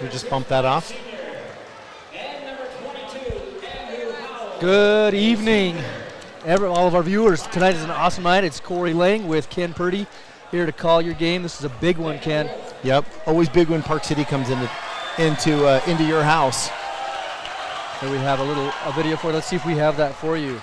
We just bumped that off. Good evening, all of our viewers. Tonight is an awesome night. It's Corey Lang with Ken Purdy here to call your game. This is a big one, Ken. Yep, always big when Park City comes into your house. Here we have a video for it. Let's see if we have that for you.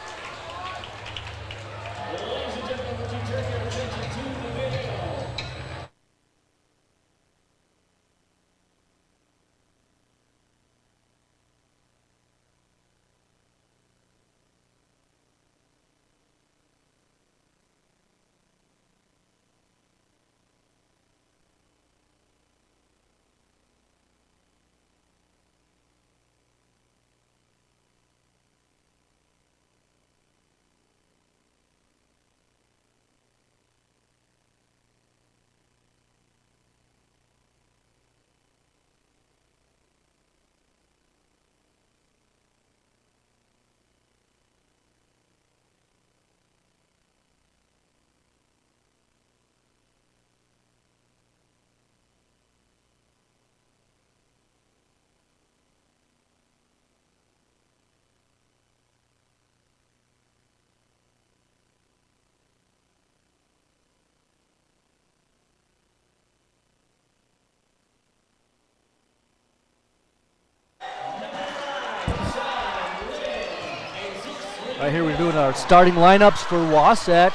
Right here we're doing our starting lineups for Wasatch.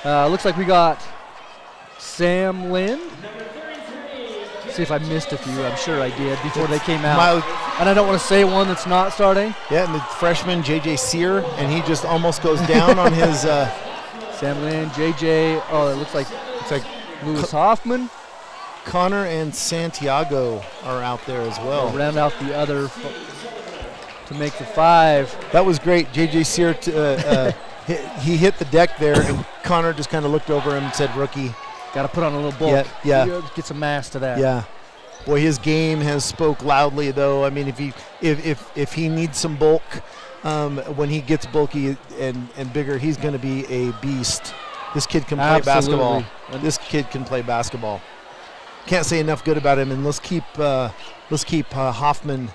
Looks like we got Sam Lind. See if I missed a few. I'm sure I did before they came out. And I don't want to say one that's not starting. Yeah, and the freshman J.J. Sear, and he just almost goes down on his. Sam Lind, J.J. Oh, it looks like Lewis Hoffman. Connor and Santiago are out there as well. We'll round out the other to make the 5. That was great. J.J. Sear, he hit the deck there, and Connor just kind of looked over him and said, "Rookie." Got to put on a little bulk. Yeah. Get some mass to that. Yeah. Boy, his game has spoke loudly, though. I mean, if he needs some bulk, when he gets bulky and bigger, he's going to be a beast. This kid can play basketball. This kid can play basketball. Can't say enough good about him, and let's keep Hoffman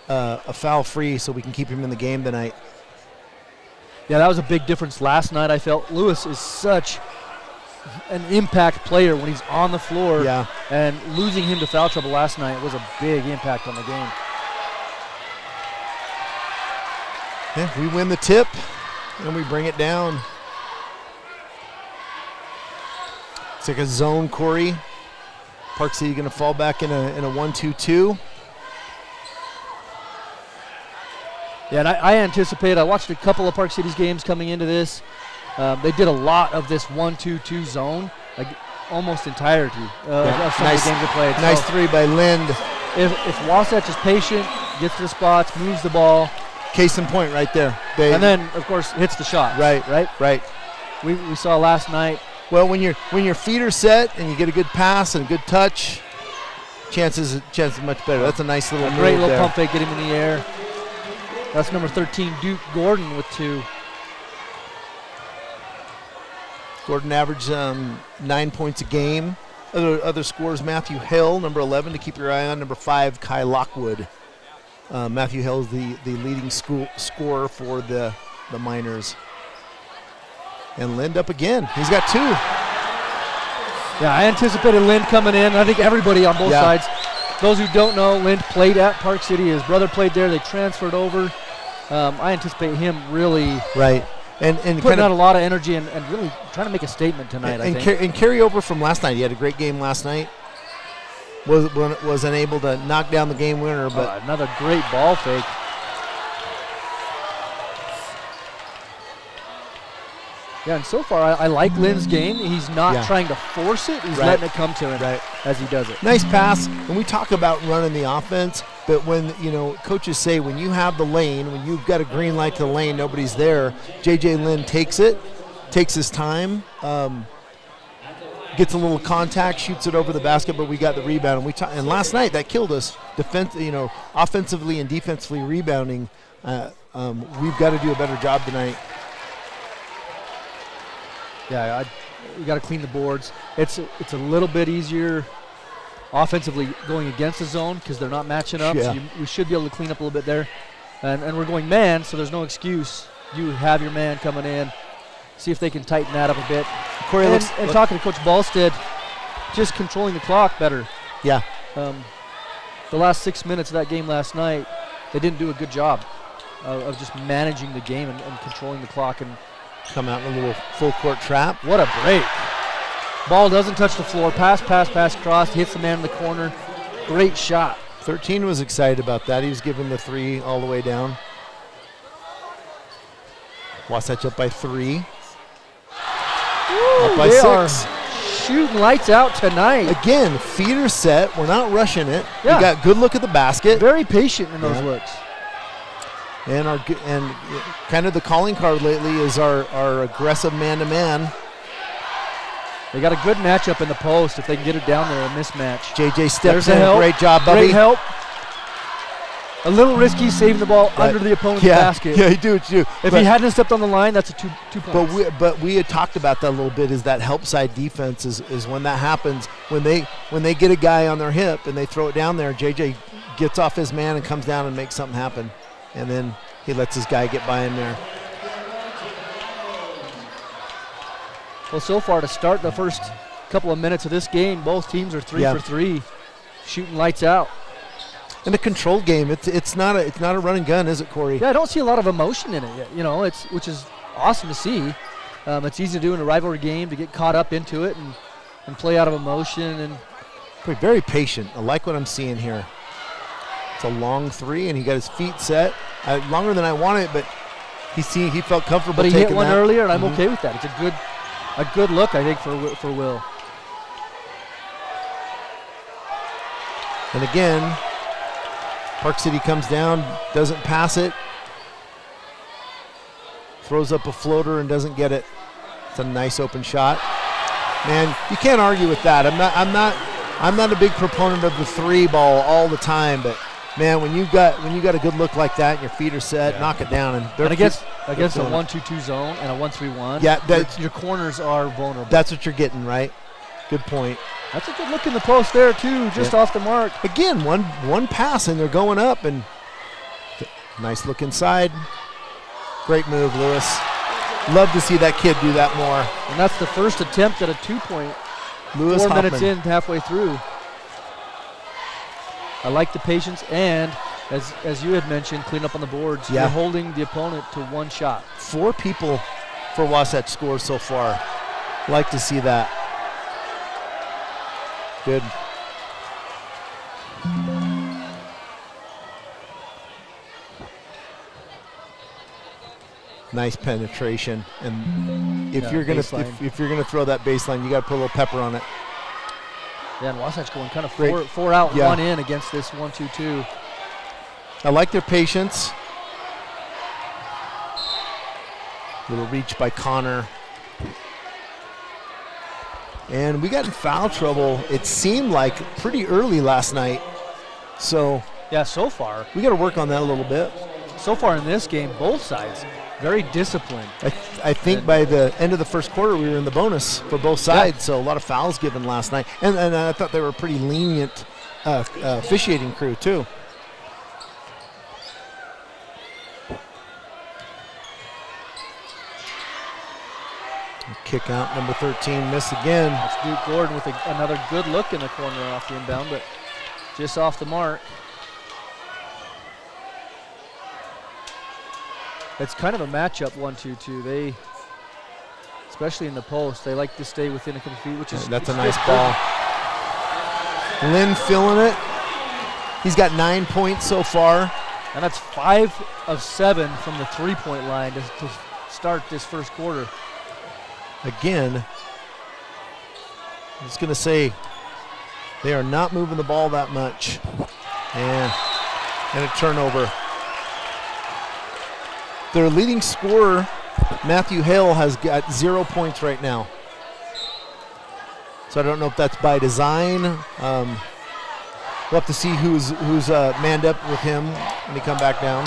foul free so we can keep him in the game tonight. Yeah, that was a big difference last night. I felt Lewis is such an impact player when he's on the floor. Yeah. And losing him to foul trouble last night was a big impact on the game. Yeah, we win the tip and we bring it down. It's like a zone, Corey. Park City going to fall back in a 1-2-2. Yeah, and I anticipate. I watched a couple of Park City's games coming into this. They did a lot of this 1-2-2 zone, like almost entirety of some of the games they played. Nice three by Lind. If Wasatch is patient, gets to the spots, moves the ball. Case in point right there. And then, of course, hits the shot. Right. We saw last night. Well, when your feet are set and you get a good pass and a good touch, chances much better. That's a nice little move great little there. Pump fake, get him in the air. That's number 13, Duke Gordon with 2. Gordon averaged 9 points a game. Other scores, Matthew Hill, number 11, to keep your eye on. Number 5, Kai Lockwood. Matthew Hill is the leading scorer for the Miners. And Lind up again. He's got 2. Yeah, I anticipated Lind coming in. I think everybody on both sides. Those who don't know, Lind played at Park City. His brother played there. They transferred over. I anticipate him really and putting out a lot of energy and really trying to make a statement tonight, I think. And carry over from last night. He had a great game last night. Was unable to knock down the game winner. But another great ball fake. Yeah, and so far I like Lind's game. He's not trying to force it. He's letting it come to him as he does it. Nice pass. And we talk about running the offense, but when coaches say when you have the lane, when you've got a green light to the lane, nobody's there. J.J. Lind takes his time, gets a little contact, shoots it over the basket, but we got the rebound. And last night that killed us. Offensively and defensively rebounding. We've got to do a better job tonight. Yeah, we got to clean the boards. It's a little bit easier offensively going against the zone because they're not matching up. Yeah. So we should be able to clean up a little bit there. And we're going man, so there's no excuse. You have your man coming in. See if they can tighten that up a bit. Corey, And talking to Coach Ballstead, just controlling the clock better. Yeah. The last 6 minutes of that game last night, they didn't do a good job of just managing the game and controlling the clock. And come out in a little full court trap. what a break. Ball doesn't touch the floor. Pass, cross, hits the man in the corner. Great shot. 13 was excited about that. He was giving the 3 all the way down. Wasatch up by 3. Up by they 6. are shooting lights out tonight. Again, feeder set. We're not rushing it. Yeah. We got good look at the basket. Very patient in those Yeah. looks. And kind of the calling card lately is our aggressive man-to-man. They got a good matchup in the post if they can get it down there, a mismatch. JJ steps There's in. the help. Great job, buddy. Great help. A little risky saving the ball under the opponent's basket. Yeah, you do what you do. If he hadn't stepped on the line, that's a two points. But we had talked about that a little bit. Is that help side defense is when that happens, when they get a guy on their hip and they throw it down there. JJ gets off his man and comes down and makes something happen, and then he lets his guy get by him there. Well, so far to start the first couple of minutes of this game, both teams are 3 for 3, shooting lights out. In a controlled game, it's not a run and gun, is it, Corey? Yeah, I don't see a lot of emotion in it yet. You know, which is awesome to see. It's easy to do in a rivalry game to get caught up into it and play out of emotion. And very patient. I like what I'm seeing here. It's a long 3, and he got his feet set. Longer than I wanted, but he felt comfortable. But he taking hit one that. earlier, and I'm okay with that. It's a good look, I think, for Will. And again, Park City comes down, doesn't pass it, throws up a floater and doesn't get it. It's a nice open shot. Man, you can't argue with that. I'm not a big proponent of the 3 ball all the time, but man, when you got a good look like that and your feet are set, knock it down. And against a 1-2-2 zone and a 1-3-1, your corners are vulnerable. That's what you're getting, right? Good point. That's a good look in the post there too, just off the mark. Again, one pass and they're going up, and nice look inside. Great move, Lewis. Love to see that kid do that more. And that's the first attempt at a 2-point. Lewis 4 Hoffman. minutes in, halfway through. I like the patience, and as you had mentioned, clean up on the boards. Yeah. You're holding the opponent to 1 shot. 4 people for Wasatch scores so far. Like to see that. Good. Nice penetration, and if you're gonna throw that baseline, you got to put a little pepper on it. Yeah, and Wasatch going kind of 4 out, 1 in against this 1-2-2. I like their patience. Little reach by Connor. And we got in foul trouble, it seemed like, pretty early last night. So yeah, so far. We got to work on that a little bit. So far in this game, both sides very disciplined. I think by the end of the first quarter, we were in the bonus for both sides, so a lot of fouls given last night. And I thought they were a pretty lenient officiating crew, too. Kick out, number 13, miss again. That's Duke Gordon with another good look in the corner off the inbound, but just off the mark. It's kind of a matchup 1-2-2. They, especially in the post, they like to stay within a couple feet, which is that's a nice ball. Lynn filling it. He's got 9 points so far. And that's 5 of 7 from the 3-point line to start this first quarter. Again, I'm just going to say they are not moving the ball that much. And a turnover. Their leading scorer, Matthew Hale, has got 0 points right now. So I don't know if that's by design. We'll have to see who's manned up with him when he come back down.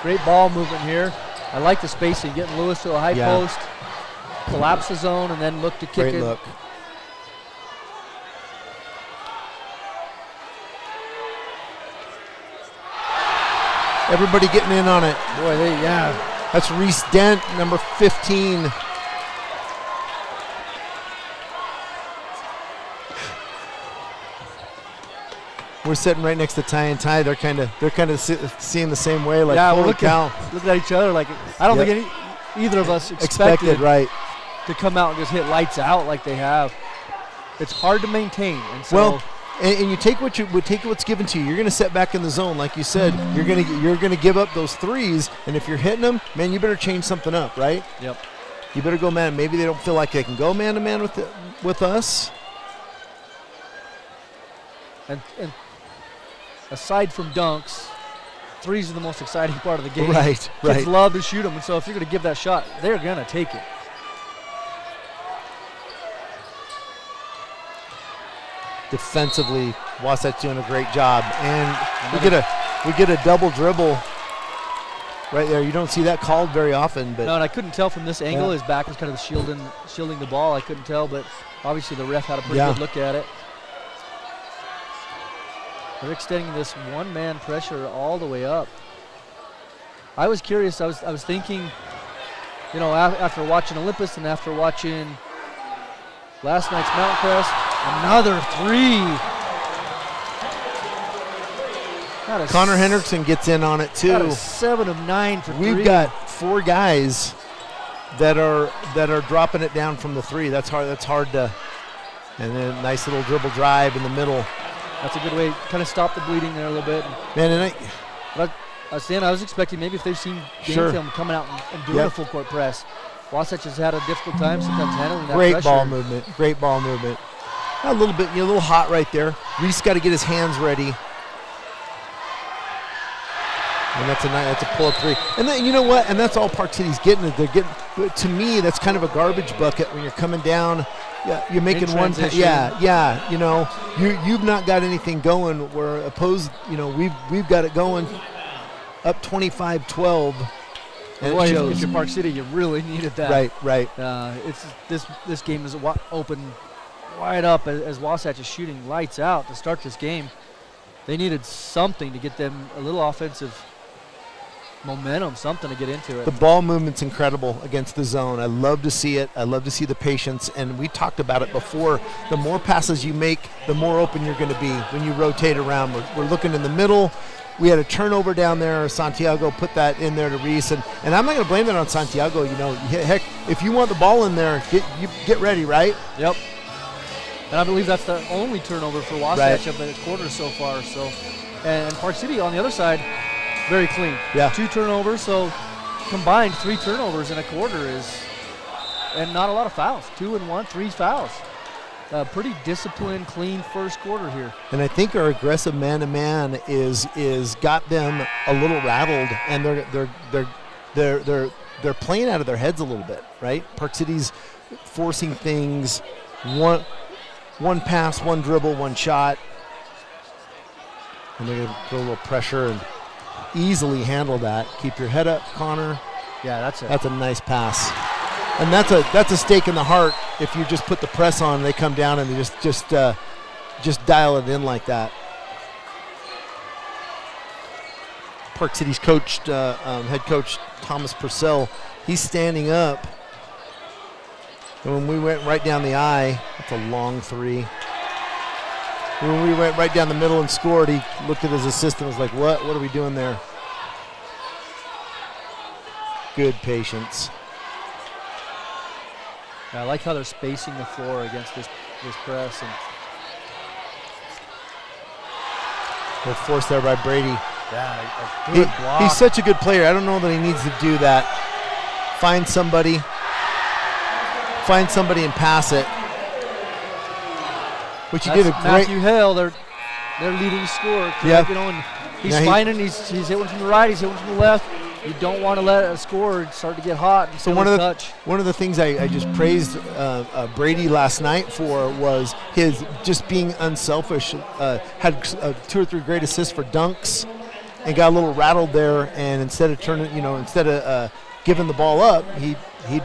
Great ball movement here. I like the spacing, getting Lewis to a high post, collapse the zone, and then look to kick it. Great look. Everybody getting in on it. Boy, yeah. That's Reese Dent, number 15. We're sitting right next to Ty and Ty. They're kind of seeing the same way. Like, yeah, we're holy cow. looking at each other like I don't think either of us expected right to come out and just hit lights out like they have. It's hard to maintain, and so. Well, and you take what's given to you. You're going to set back in the zone, like you said. You're going to give up those threes, and if you're hitting them, man, you better change something up, right? Yep. You better go man. Maybe they don't feel like they can go man to man with us. And aside from dunks, threes are the most exciting part of the game. Right. Kids love to shoot them, and so if you're going to give that shot, they're going to take it. Defensively, Wasatch doing a great job, and we get a double dribble right there. You don't see that called very often, but no, and I couldn't tell from this angle. His back was kind of shielding the ball. I couldn't tell, but obviously the ref had a pretty good look at it. They're extending this one-man pressure all the way up. I was curious. I was thinking, you know, after watching Olympus and after watching last night's Mountain Crest, another three. Connor Hendrickson gets in on it too. That is 7 of 9 for three. We've got 4 guys that are dropping it down from the three. That's hard to. And then a nice little dribble drive in the middle. That's a good way to kind of stop the bleeding there a little bit. Man, and I was expecting maybe if they've seen game film coming out and doing a full court press. Wasatch has had a difficult time sometimes handling that pressure. Great ball movement. A little bit, a little hot right there. Reese got to get his hands ready. And that's a pull-up three. And then, you know what? And that's all Park City's getting. They're getting. To me, that's kind of a garbage bucket when you're coming down. Yeah, you're making one. You know, you've not got anything going. Where opposed, you know, we've got it going. Up 25-12. And if you're Park City, you really needed that. Right. It's this game is open wide up as Wasatch is shooting lights out to start this game. They needed something to get them a little offensive momentum, something to get into it. The ball movement's incredible against the zone. I love to see it. I love to see the patience. And we talked about it before. The more passes you make, the more open you're going to be when you rotate around. We're looking in the middle. We had a turnover down there. Santiago put that in there to Reese. And I'm not going to blame that on Santiago. You know, heck, if you want the ball in there, get ready, right? Yep. And I believe that's the only turnover for Wasatch of the quarter so far. So, and Park City on the other side, very clean. Yeah. 2 turnovers, so combined 3 turnovers in a quarter and not a lot of fouls. 2 and 1, 3 fouls. Pretty disciplined, clean first quarter here. And I think our aggressive man-to-man is got them a little rattled, and they're playing out of their heads a little bit, right? Park City's forcing things. One pass, one dribble, one shot. And they're going to put a little pressure and easily handle that. Keep your head up, Connor. Yeah, that's a nice pass. And that's a stake in the heart if you just put the press on and they come down and they just dial it in like that. Park City's head coach Thomas Purcell, he's standing up. And when we went right down the eye, that's a long three. When we went right down the middle and scored, he looked at his assistant and was like, what are we doing there? Good patience. I like how they're spacing the floor against this press. And they're forced there by Brady. Yeah, a good block. He's such a good player. I don't know that he needs to do that. Find somebody and pass it. Which he did a great. Matthew Hale, their leading scorer. Yeah. You know, and he's finding. He's hit one from the right. He's hit one from the left. You don't want to let a scorer start to get hot. And so one of the things I just praised Brady last night for was his just being unselfish. Had 2 or 3 great assists for dunks, and got a little rattled there. And instead of giving the ball up, he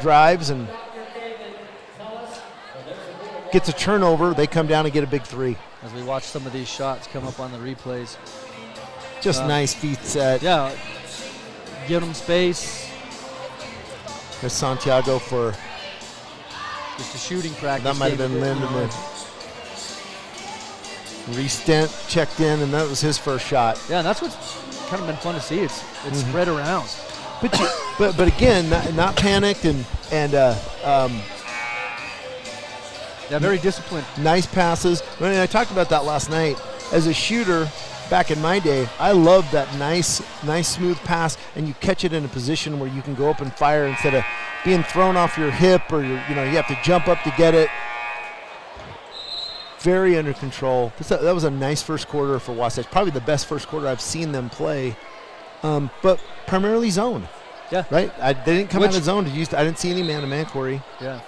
drives and gets a turnover. They come down and get a big 3. As we watch some of these shots come up on the replays. Just nice feet set. Yeah, giving them space. There's Santiago for Just a shooting practice. that might have been Lind, and then Reese Dent checked in, and that was his first shot. Yeah, and that's what's kind of been fun to see. It's spread around. But again, not panicked and very disciplined. nice passes. I mean, I talked about that last night. As a shooter, back in my day, I loved that nice smooth pass, and you catch it in a position where you can go up and fire instead of being thrown off your hip, or you have to jump up to get it. Very under control. That was a nice first quarter for Wasatch. Probably the best first quarter I've seen them play, but primarily zone. Yeah. Right. They didn't come out of zone to use. I didn't see any man-to-man, Corey. Yeah.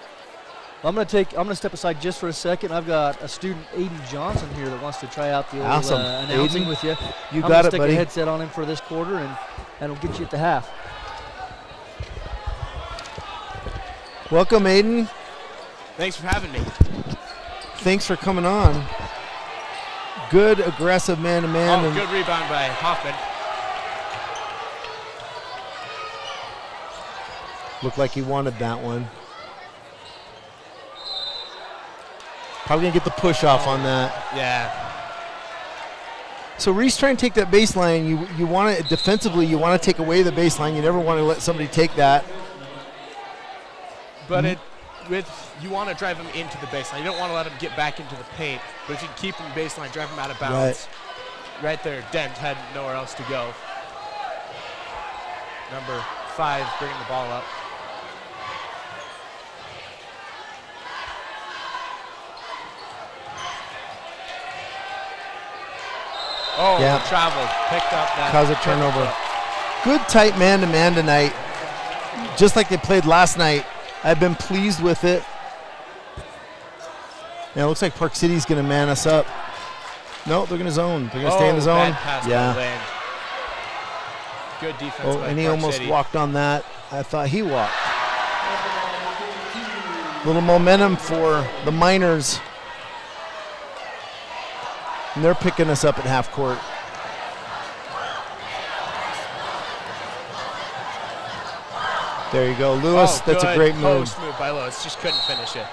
Well, I'm gonna step aside just for a second. I've got a student, Aiden Johnson, here that wants to try out the old Awesome. announcing Aiden, with you. You I'm got gonna it, stick buddy. a headset on him for this quarter, and we'll get you at the half. Welcome, Aiden. Thanks for having me. Thanks for coming on. Good, aggressive man-to-man. Good rebound by Hoffman. Looked like he wanted that one. Probably going to get the push off on that. Yeah. So Reese trying to take that baseline. You want to, defensively, you want to take away the baseline. You never want to let somebody take that. But you want to drive him into the baseline. You don't want to let him get back into the paint. But if you keep him baseline, drive him out of bounds. Right there, Dent had nowhere else to go. Number 5 bringing the ball up. Oh, Yeah. traveled, picked up that. Cause a turnover. Good tight man-to-man tonight. Just like they played last night. I've been pleased with it. Now it looks like Park City's going to man us up. No, they're going to zone. They're going to stay in the zone. Bad pass by Yeah. Lane. Good defense Oh, by and he Park almost City. walked on that. I thought he walked. Little momentum for the Miners. And they're picking us up at half court. There you go, Lewis. That's a good great move. Post move by Lewis. Just couldn't finish it.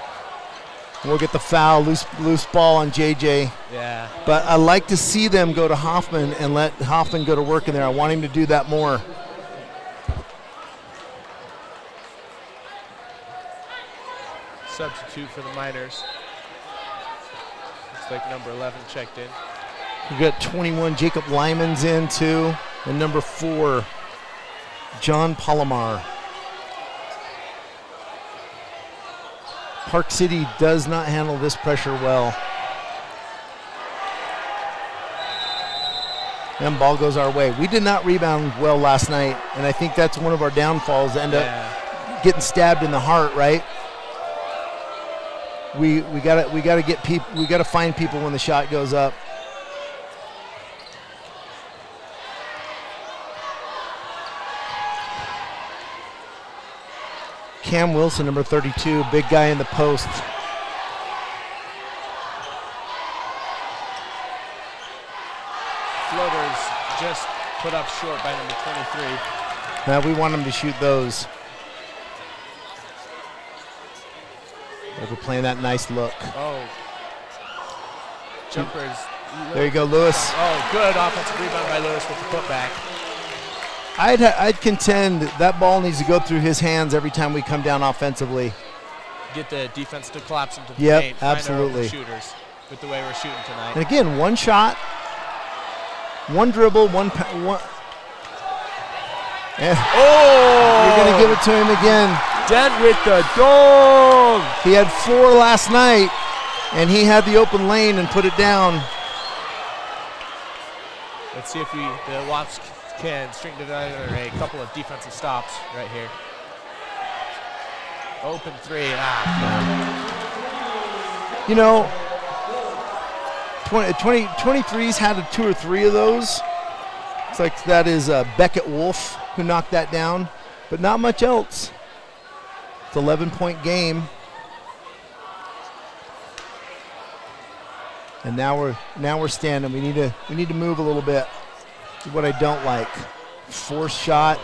We'll get the foul, loose ball on JJ. Yeah. But I like to see them go to Hoffman and let Hoffman go to work in there. I want him to do that more. Substitute for the Miners. Looks like number 11 checked in. We got 21, Jacob Lyman's in too, and number 4, John Palomar. Park City does not handle this pressure well. And ball goes our way. We did not rebound well last night, and I think that's one of our downfalls. End up getting stabbed in the heart, right? We gotta get people. We gotta find people when the shot goes up. Cam Wilson, number 32, big guy in the post. Floaters just put up short by number 23. Now we want him to shoot those. We're playing that nice look. Oh. Jumpers. There you go, Lewis. Oh, good offensive rebound by Lewis with the putback. I'd contend that ball needs to go through his hands every time we come down offensively. Get the defense to collapse into the Yep, paint. Find our absolutely. open shooters with the way we're shooting tonight. And again, one shot, one dribble, one. Oh! You're going to give it to him again. Dead with the dog. He had 4 last night, and he had the open lane and put it down. Let's see if the Wasps can string together a couple of defensive stops right here. Open 3. You know, 23's had 2 or 3 of those. It's like that is Beckett Wolf who knocked that down, but not much else. It's an 11-point game. And now we're standing. We need to move a little bit. What I don't like. Forced shot.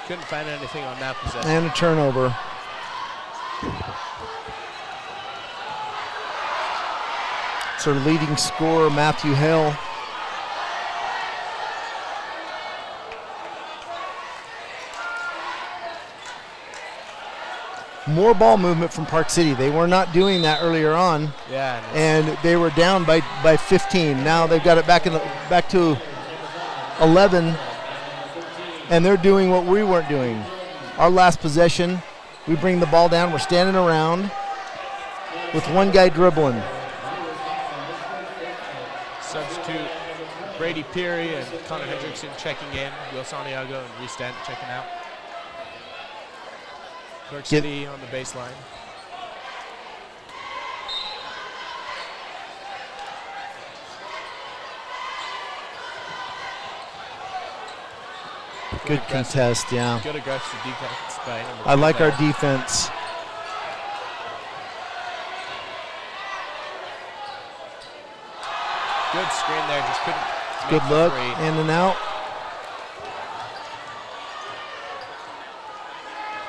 Couldn't find anything on that possession. And a turnover. It's our leading scorer, Matthew Hale. More ball movement from Park City. They were not doing that earlier on. Yeah. And they were down by 15. Now they've got it back to 11. And they're doing what we weren't doing. Our last possession, we bring the ball down. We're standing around with one guy dribbling. Substitute Brady Peary and Connor Hendrickson checking in. Will Santiago and Reese Dent checking out. Park City on the baseline. Good contest, yeah. Good aggressive defense by number I like there. our defense. Good screen there, just couldn't make Good the look, three. in and out.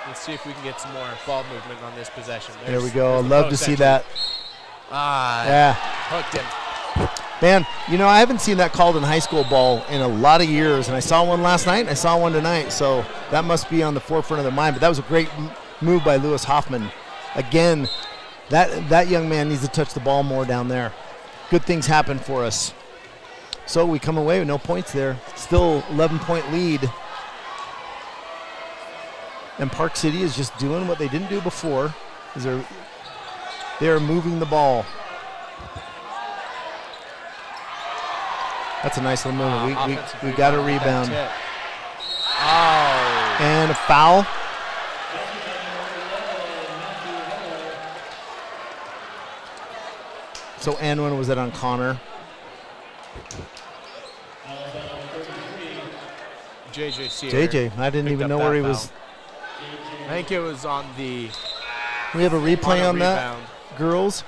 Let's see if we can get some more ball movement on this possession. There we There's go. the Love to post see entry. that. Yeah. Hooked him. Man, you know, I haven't seen that called in high school ball in a lot of years, and I saw one last night, and I saw one tonight, so that must be on the forefront of their mind. But that was a great move by Lewis Hoffman. Again, that young man needs to touch the ball more down there. Good things happen for us. So we come away with no points there. Still 11-point lead. And Park City is just doing what they didn't do before. They're moving the ball. That's a nice little movement. We got a rebound. Oh. And a foul. So and when was that on Connor? JJ Sear. JJ, I didn't picked even up know that where he foul. was. I think it was on the We have a replay on that, rebound. girls.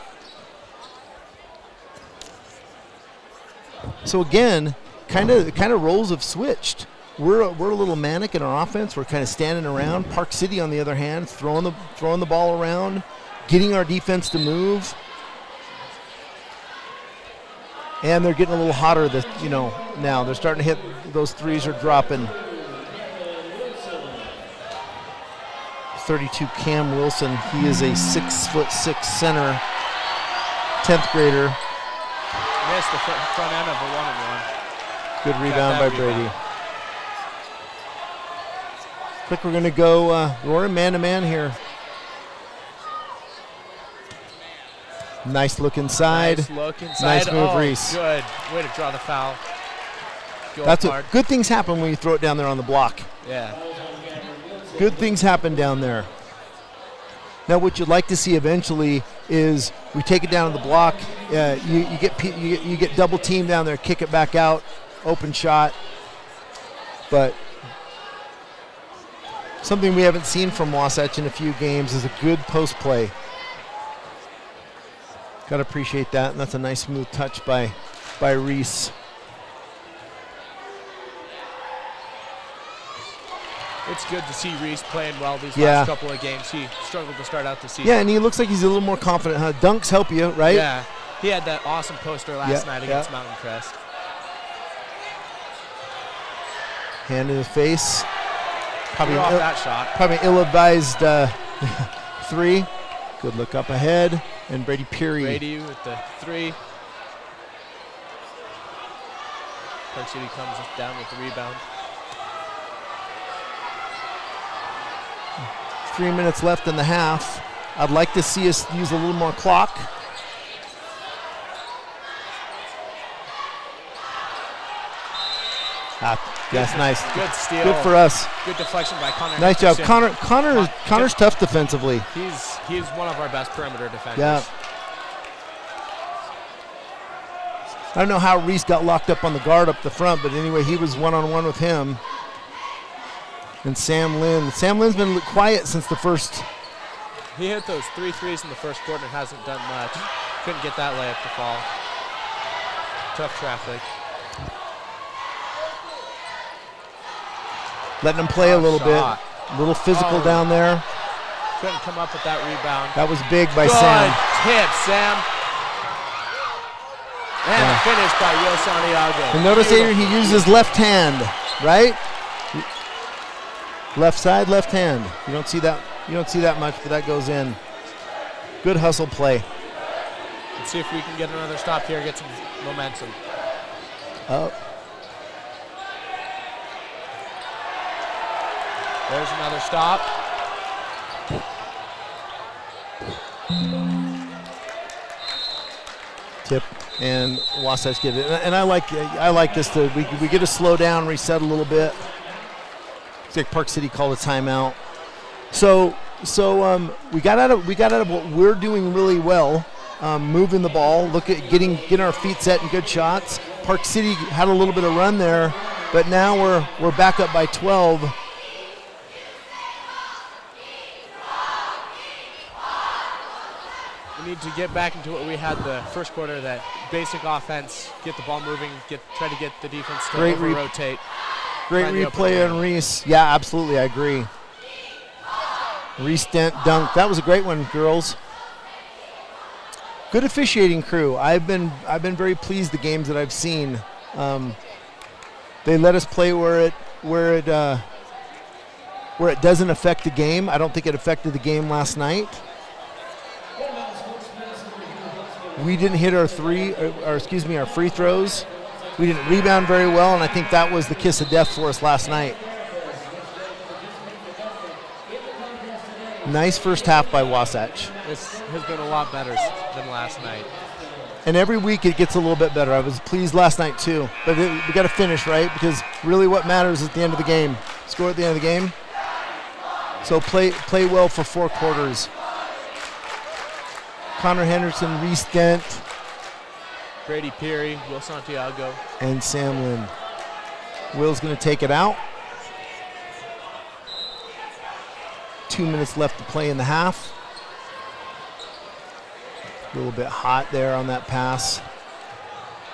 So again, kind of roles have switched. We're a little manic in our offense. We're kind of standing around. Park City, on the other hand, throwing the ball around, getting our defense to move. And they're getting a little hotter. Now they're starting to hit. Those threes are dropping. 32 Cam Wilson. He is a 6'6" center, 10th grader. Missed the front end of a one-and-one. Good rebound by Brady. Quick, we're going to go Rory man-to-man here. Nice look inside. Nice look inside. Nice move, Reese. Good. Way to draw the foul. That's what good things happen when you throw it down there on the block. Yeah. Good things happen down there. Now, what you'd like to see eventually is we take it down to the block. You get double teamed down there, kick it back out, open shot. But something we haven't seen from Wasatch in a few games is a good post play. Got to appreciate that, and that's a nice smooth touch by Reese. It's good to see Reese playing well these last couple of games. He struggled to start out the season. Yeah, and he looks like he's a little more confident. Huh? Dunks help you, right? Yeah. He had that awesome poster last night against Mountain Crest. Hand in the face. Probably off that shot. Probably ill-advised three. Good look up ahead. And Brady Peary. Brady with the three. Park City comes down with the rebound. 3 minutes left in the half. I'd like to see us use a little more clock. That's nice. Good steal. Good for us. Good deflection by Connor. Nice job. Hendrickson. Connor's tough defensively. He's one of our best perimeter defenders. Yeah. I don't know how Reese got locked up on the guard up the front, but anyway, he was one-on-one with him. And Sam Lynn. Sam Lynn's been quiet since the first. He hit those 3 threes in the first quarter and hasn't done much. Couldn't get that layup to fall. Tough traffic. letting them play a little bit. Shot. A little physical down there. Couldn't come up with that rebound. That was big by Good Sam. tip, Sam. And a finish by Will Santiago. And notice here he used his left hand, right? Left side, left hand. You don't see that. You don't see that much, but that goes in. Good hustle play. Let's see if we can get another stop here, get some momentum. Oh. There's another stop. Tip, and Wasatch get it. And I like this. We get to slow down, reset a little bit. It's like Park City called a timeout. So we got out of what we're doing really well, moving the ball, getting our feet set and good shots. Park City had a little bit of run there, but now we're back up by 12. We need to get back into what we had the first quarter, that basic offense, get the ball moving, try to get the defense to rotate. Great replay on Reese. Yeah, absolutely, I agree. Reese Dent dunk. That was a great one, girls. Good officiating crew. I've been very pleased the games that I've seen. They let us play where it doesn't affect the game. I don't think it affected the game last night. We didn't hit our free throws. We didn't rebound very well, and I think that was the kiss of death for us last night. Nice first half by Wasatch. This has been a lot better than last night. And every week it gets a little bit better. I was pleased last night too. But we got to finish, right? Because really what matters is at the end of the game. Score at the end of the game. So play well for 4 quarters. Connor Henderson, Reese Dent. Brady Peary, Will Santiago. And Sam Lynn. Will's going to take it out. 2 minutes left to play in the half. A little bit hot there on that pass.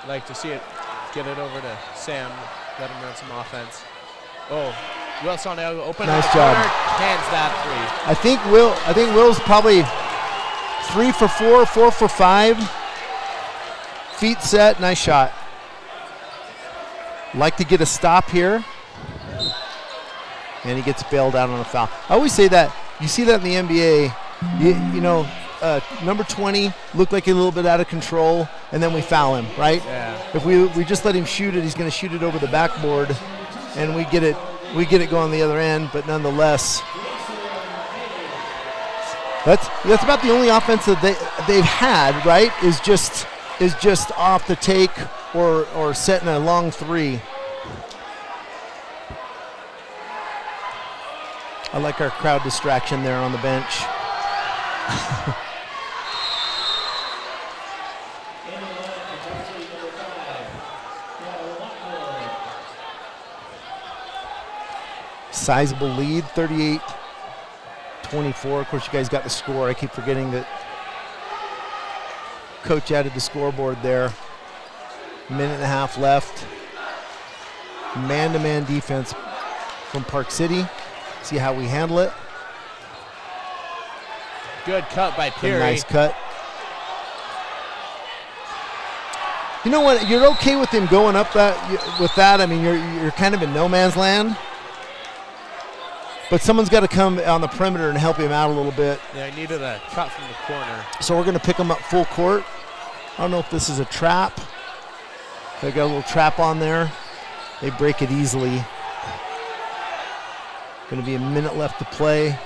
I'd like to see it, get it over to Sam, let him run some offense. Oh, Will Santiago open. Nice job. Hands that three. I think Will's probably 3 for 4, 4 for 5. Feet set, nice shot. Like to get a stop here. And he gets bailed out on a foul. I always say that. You see that in the NBA. Number 20 looked like a little bit out of control, and then we foul him, right? Yeah. If we just let him shoot it, he's going to shoot it over the backboard, and we get it going the other end. But nonetheless, that's about the only offense that they've had, right? Is just off the take or setting a long three. I like our crowd distraction there on the bench. Sizable lead, 38-24. Of course, you guys got the score. I keep forgetting that Coach added the scoreboard there. Minute and a half left. Man-to-man defense from Park City. See how we handle it. Good cut by Peary. Nice cut. You know what? You're okay with him going up with that. I mean, you're kind of in no man's land. But someone's got to come on the perimeter and help him out a little bit. Yeah, he needed a cut from the corner. So we're going to pick him up full court. I don't know if this is a trap. They got a little trap on there. They break it easily. Going to be a minute left to play.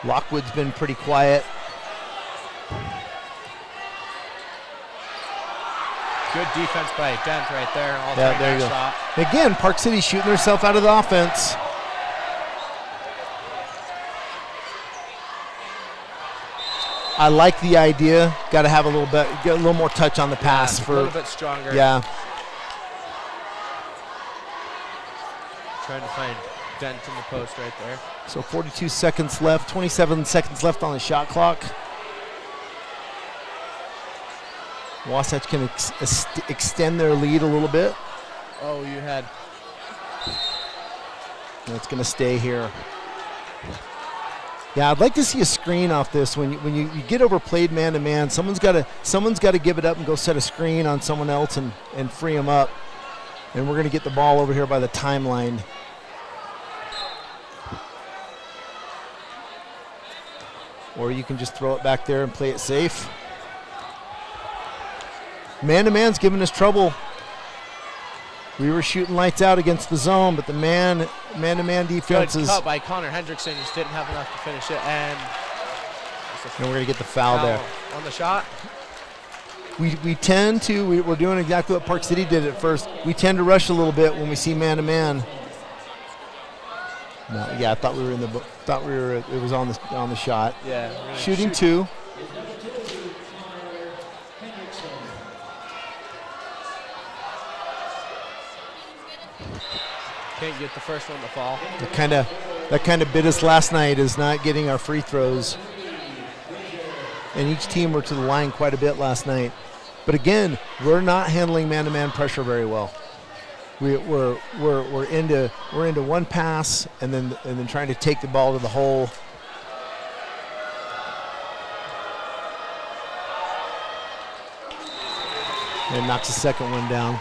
Lockwood's been pretty quiet. Good defense by Dent right there. Yeah, there you go. Shot. Again, Park City shooting themselves out of the offense. I like the idea. Got to have get a little more touch on the pass a little bit stronger. Yeah. Trying to find Dent in the post right there. So 42 seconds left, 27 seconds left on the shot clock. Wasatch can extend their lead a little bit. Oh, you had. It's going to stay here. Yeah, I'd like to see a screen off this. When you get overplayed man-to-man, someone's got to give it up and go set a screen on someone else and free them up. And we're going to get the ball over here by the timeline. Or you can just throw it back there and play it safe. Man-to-man's giving us trouble. We were shooting lights out against the zone, but the man-to-man defense Good is... cut by Connor Hendrickson, just didn't have enough to finish it, and we're going to get the foul there. On the shot. We tend to, we're doing exactly what Park City did at first. We tend to rush a little bit when we see man-to-man. No, yeah, I thought we were it was on the shot. Yeah. Shooting two. Can't get the first one to fall. That kind of bit us last night, is not getting our free throws. And each team were to the line quite a bit last night. But again, we're not handling man-to-man pressure very well. We're into one pass and then trying to take the ball to the hole. And knocks the second one down.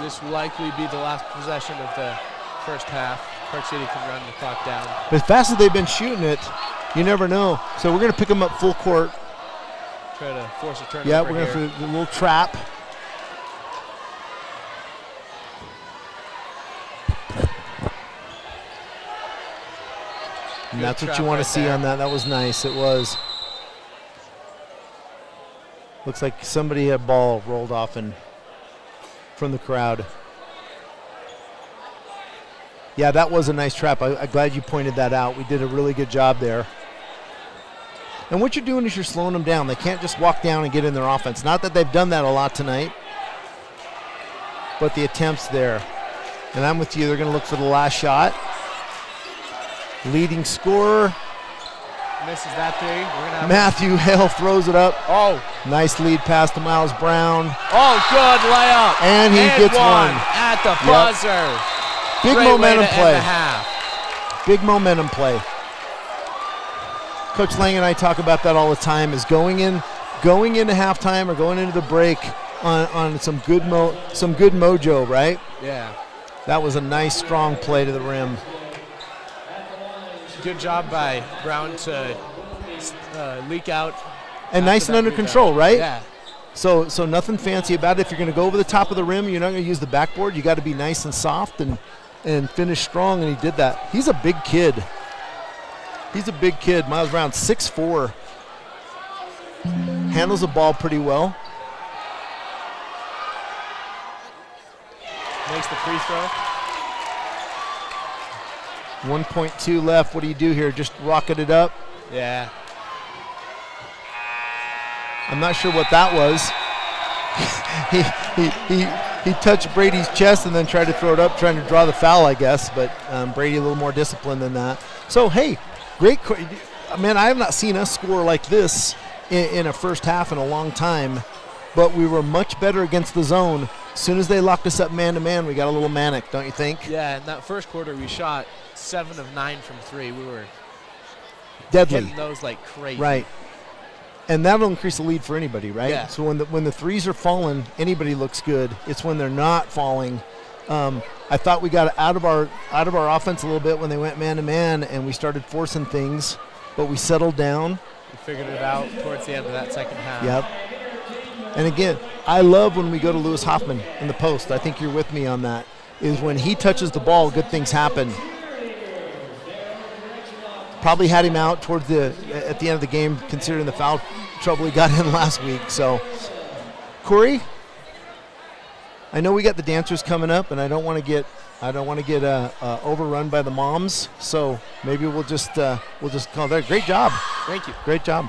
This will likely be the last possession of the first half. Park City can run the clock down. But as fast as they've been shooting it, you never know. So we're going to pick them up full court. Try to force a turnover. Yeah, we're going to do a little trap. And that's what you want to see on that. That was nice. It was. Looks like somebody had a ball rolled off from the crowd. Yeah, that was a nice trap. I'm glad you pointed that out. We did a really good job there. And what you're doing is you're slowing them down. They can't just walk down and get in their offense. Not that they've done that a lot tonight, but the attempt's there. And I'm with you. They're going to look for the last shot. Leading scorer. Misses that three. We're gonna have Matthew Hale throws it up. Oh. Nice lead pass to Miles Brown. Oh, good layup. And he gets one. At the buzzer. Big Great momentum way to play. end the half. Big momentum play. Coach Lang and I talk about that all the time, is going into halftime or going into the break on some good mojo, right? Yeah. That was a nice, strong play to the rim. Good job by Brown to leak out. And nice and under control, right? Yeah. So nothing fancy about it. If you're going to go over the top of the rim, you're not going to use the backboard. You got to be nice and soft and finish strong, and he did that. He's a big kid. Miles Brown, 6'4". Handles the ball pretty well. Makes the free throw. 1.2 left. What do you do here? Just rocket it up? Yeah. I'm not sure what that was. he touched Brady's chest and then tried to throw it up, trying to draw the foul, I guess. But Brady a little more disciplined than that. So, hey, great. Man, I have not seen us score like this in a first half in a long time. But we were much better against the zone. As soon as they locked us up man-to-man, we got a little manic, don't you think? Yeah, in that first quarter, we shot 7 of 9 from 3. We were deadly. hitting those like crazy. Right. And that'll increase the lead for anybody, right? Yeah. So when the threes are falling, anybody looks good. It's when they're not falling. I thought we got out of our offense a little bit when they went man-to-man and we started forcing things, but we settled down. We figured it out towards the end of that second half. Yep. And again, I love when we go to Lewis Hoffman in the post. I think you're with me on that. Is when he touches the ball, good things happen. Probably had him out at the end of the game, considering the foul trouble he got in last week. So, Corey, I know we got the dancers coming up, and I don't want to get overrun by the moms. So maybe we'll just call that. Great job. Thank you. Great job.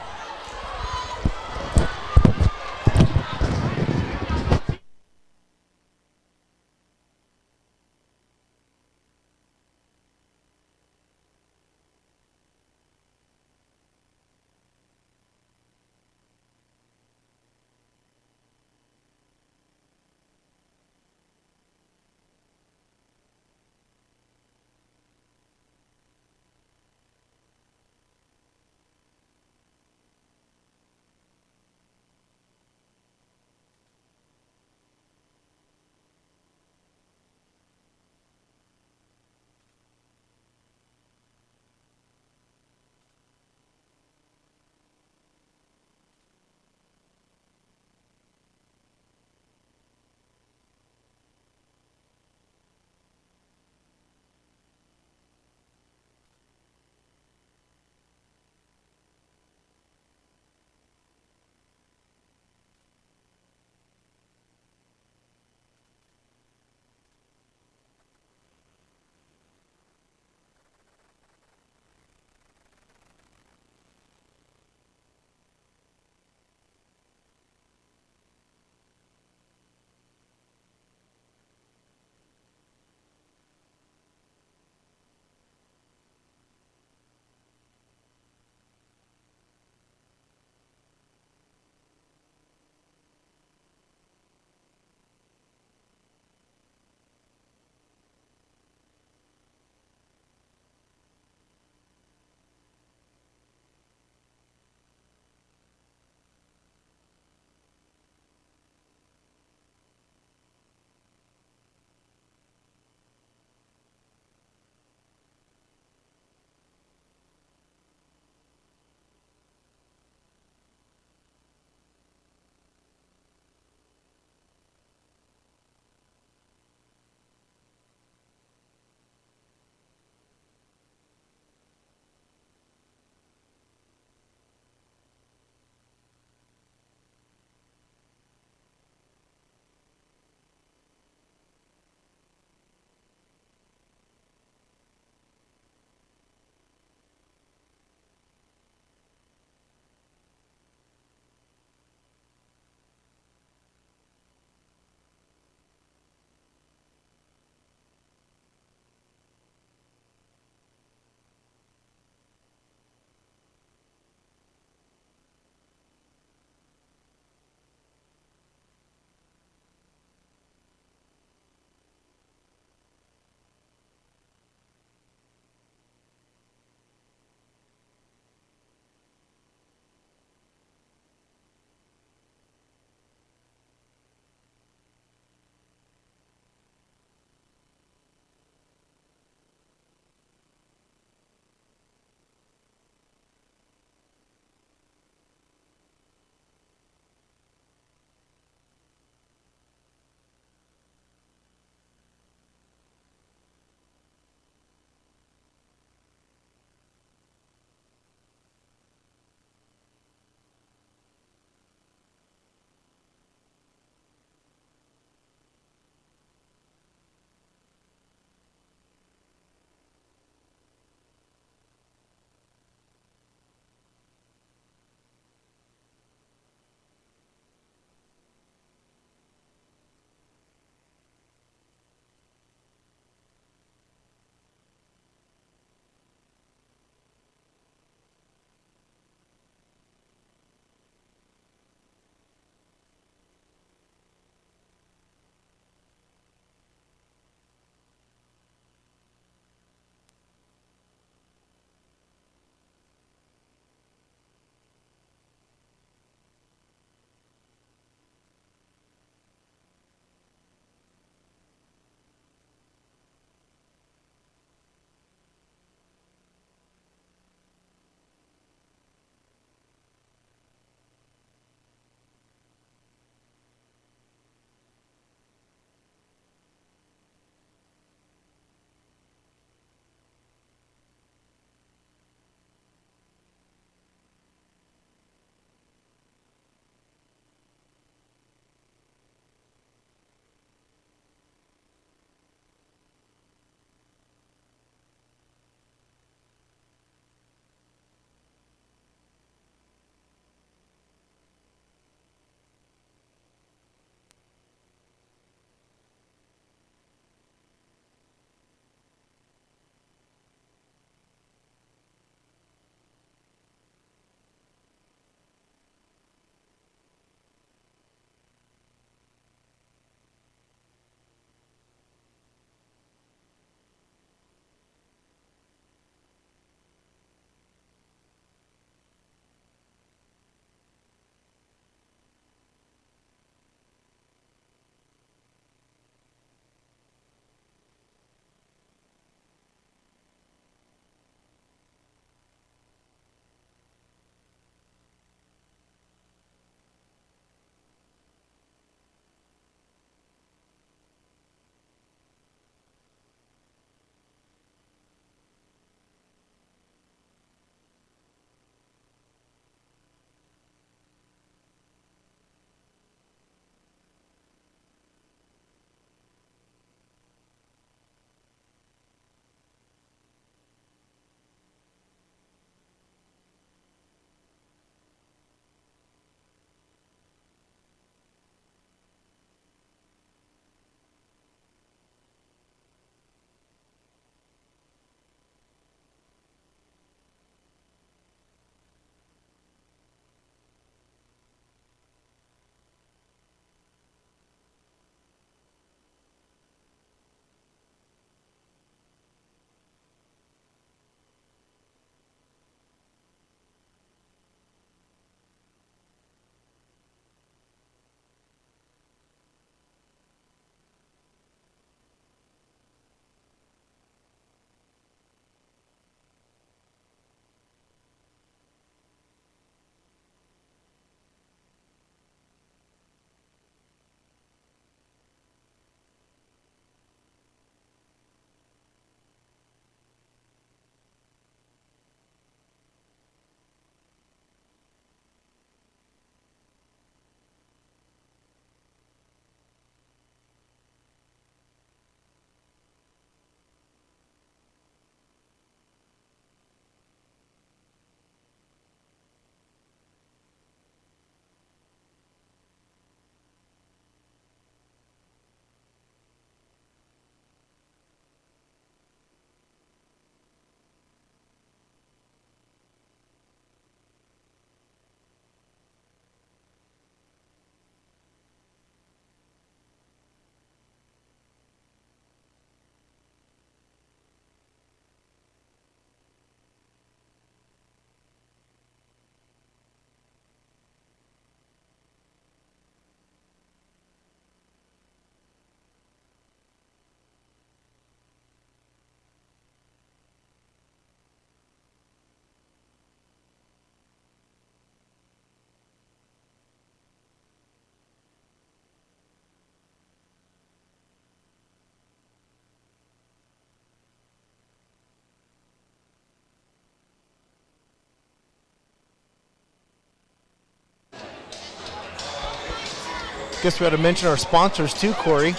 guess we ought to mention our sponsors too, Corey.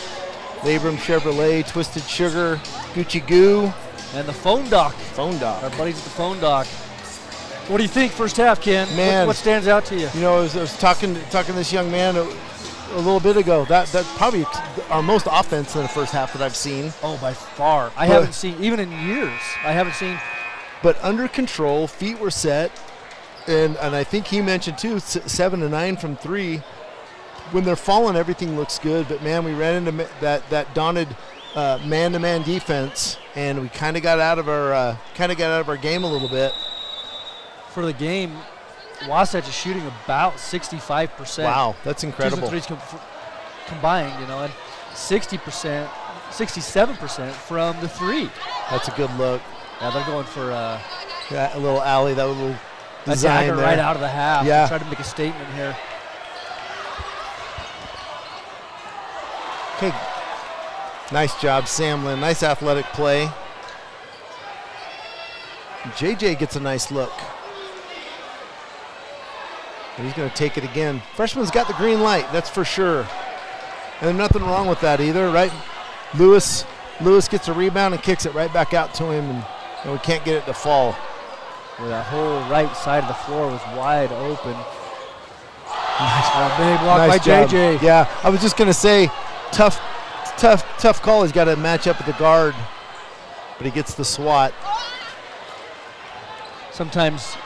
Labrum Chevrolet, Twisted Sugar, Gucci Goo. And the Phone Doc. Phone Doc. Our buddies at the Phone Doc. What do you think first half, Ken? Man. What stands out to you? You know, I was talking to this young man a little bit ago. That's probably our most offense in the first half that I've seen. Oh, by far. I haven't seen, even in years, I haven't seen. But under control, feet were set. And I think he mentioned, too, 7 to 9 from 3. When they're falling, everything looks good. But, man, we ran into that daunted man-to-man defense, and we kind of got out of our game a little bit. For the game, Wasatch is shooting about 65%. Wow, that's incredible. 2s and 3s combined, you know, and 60%, 67% from the 3. That's a good look. Yeah, they're going for a little alley, that little design dagger there. right out of the half. Yeah. Try to make a statement here. Okay. Nice job, Sam Lynn. Nice athletic play. JJ gets a nice look. And he's going to take it again. Freshman's got the green light, that's for sure. And there's nothing wrong with that either, right? Lewis gets a rebound and kicks it right back out to him, and we can't get it to fall. Well, that whole right side of the floor was wide open. Big block Nice by job. JJ. Yeah, I was just going to say, tough call. He's got to match up with the guard, but he gets the swat. Sometimes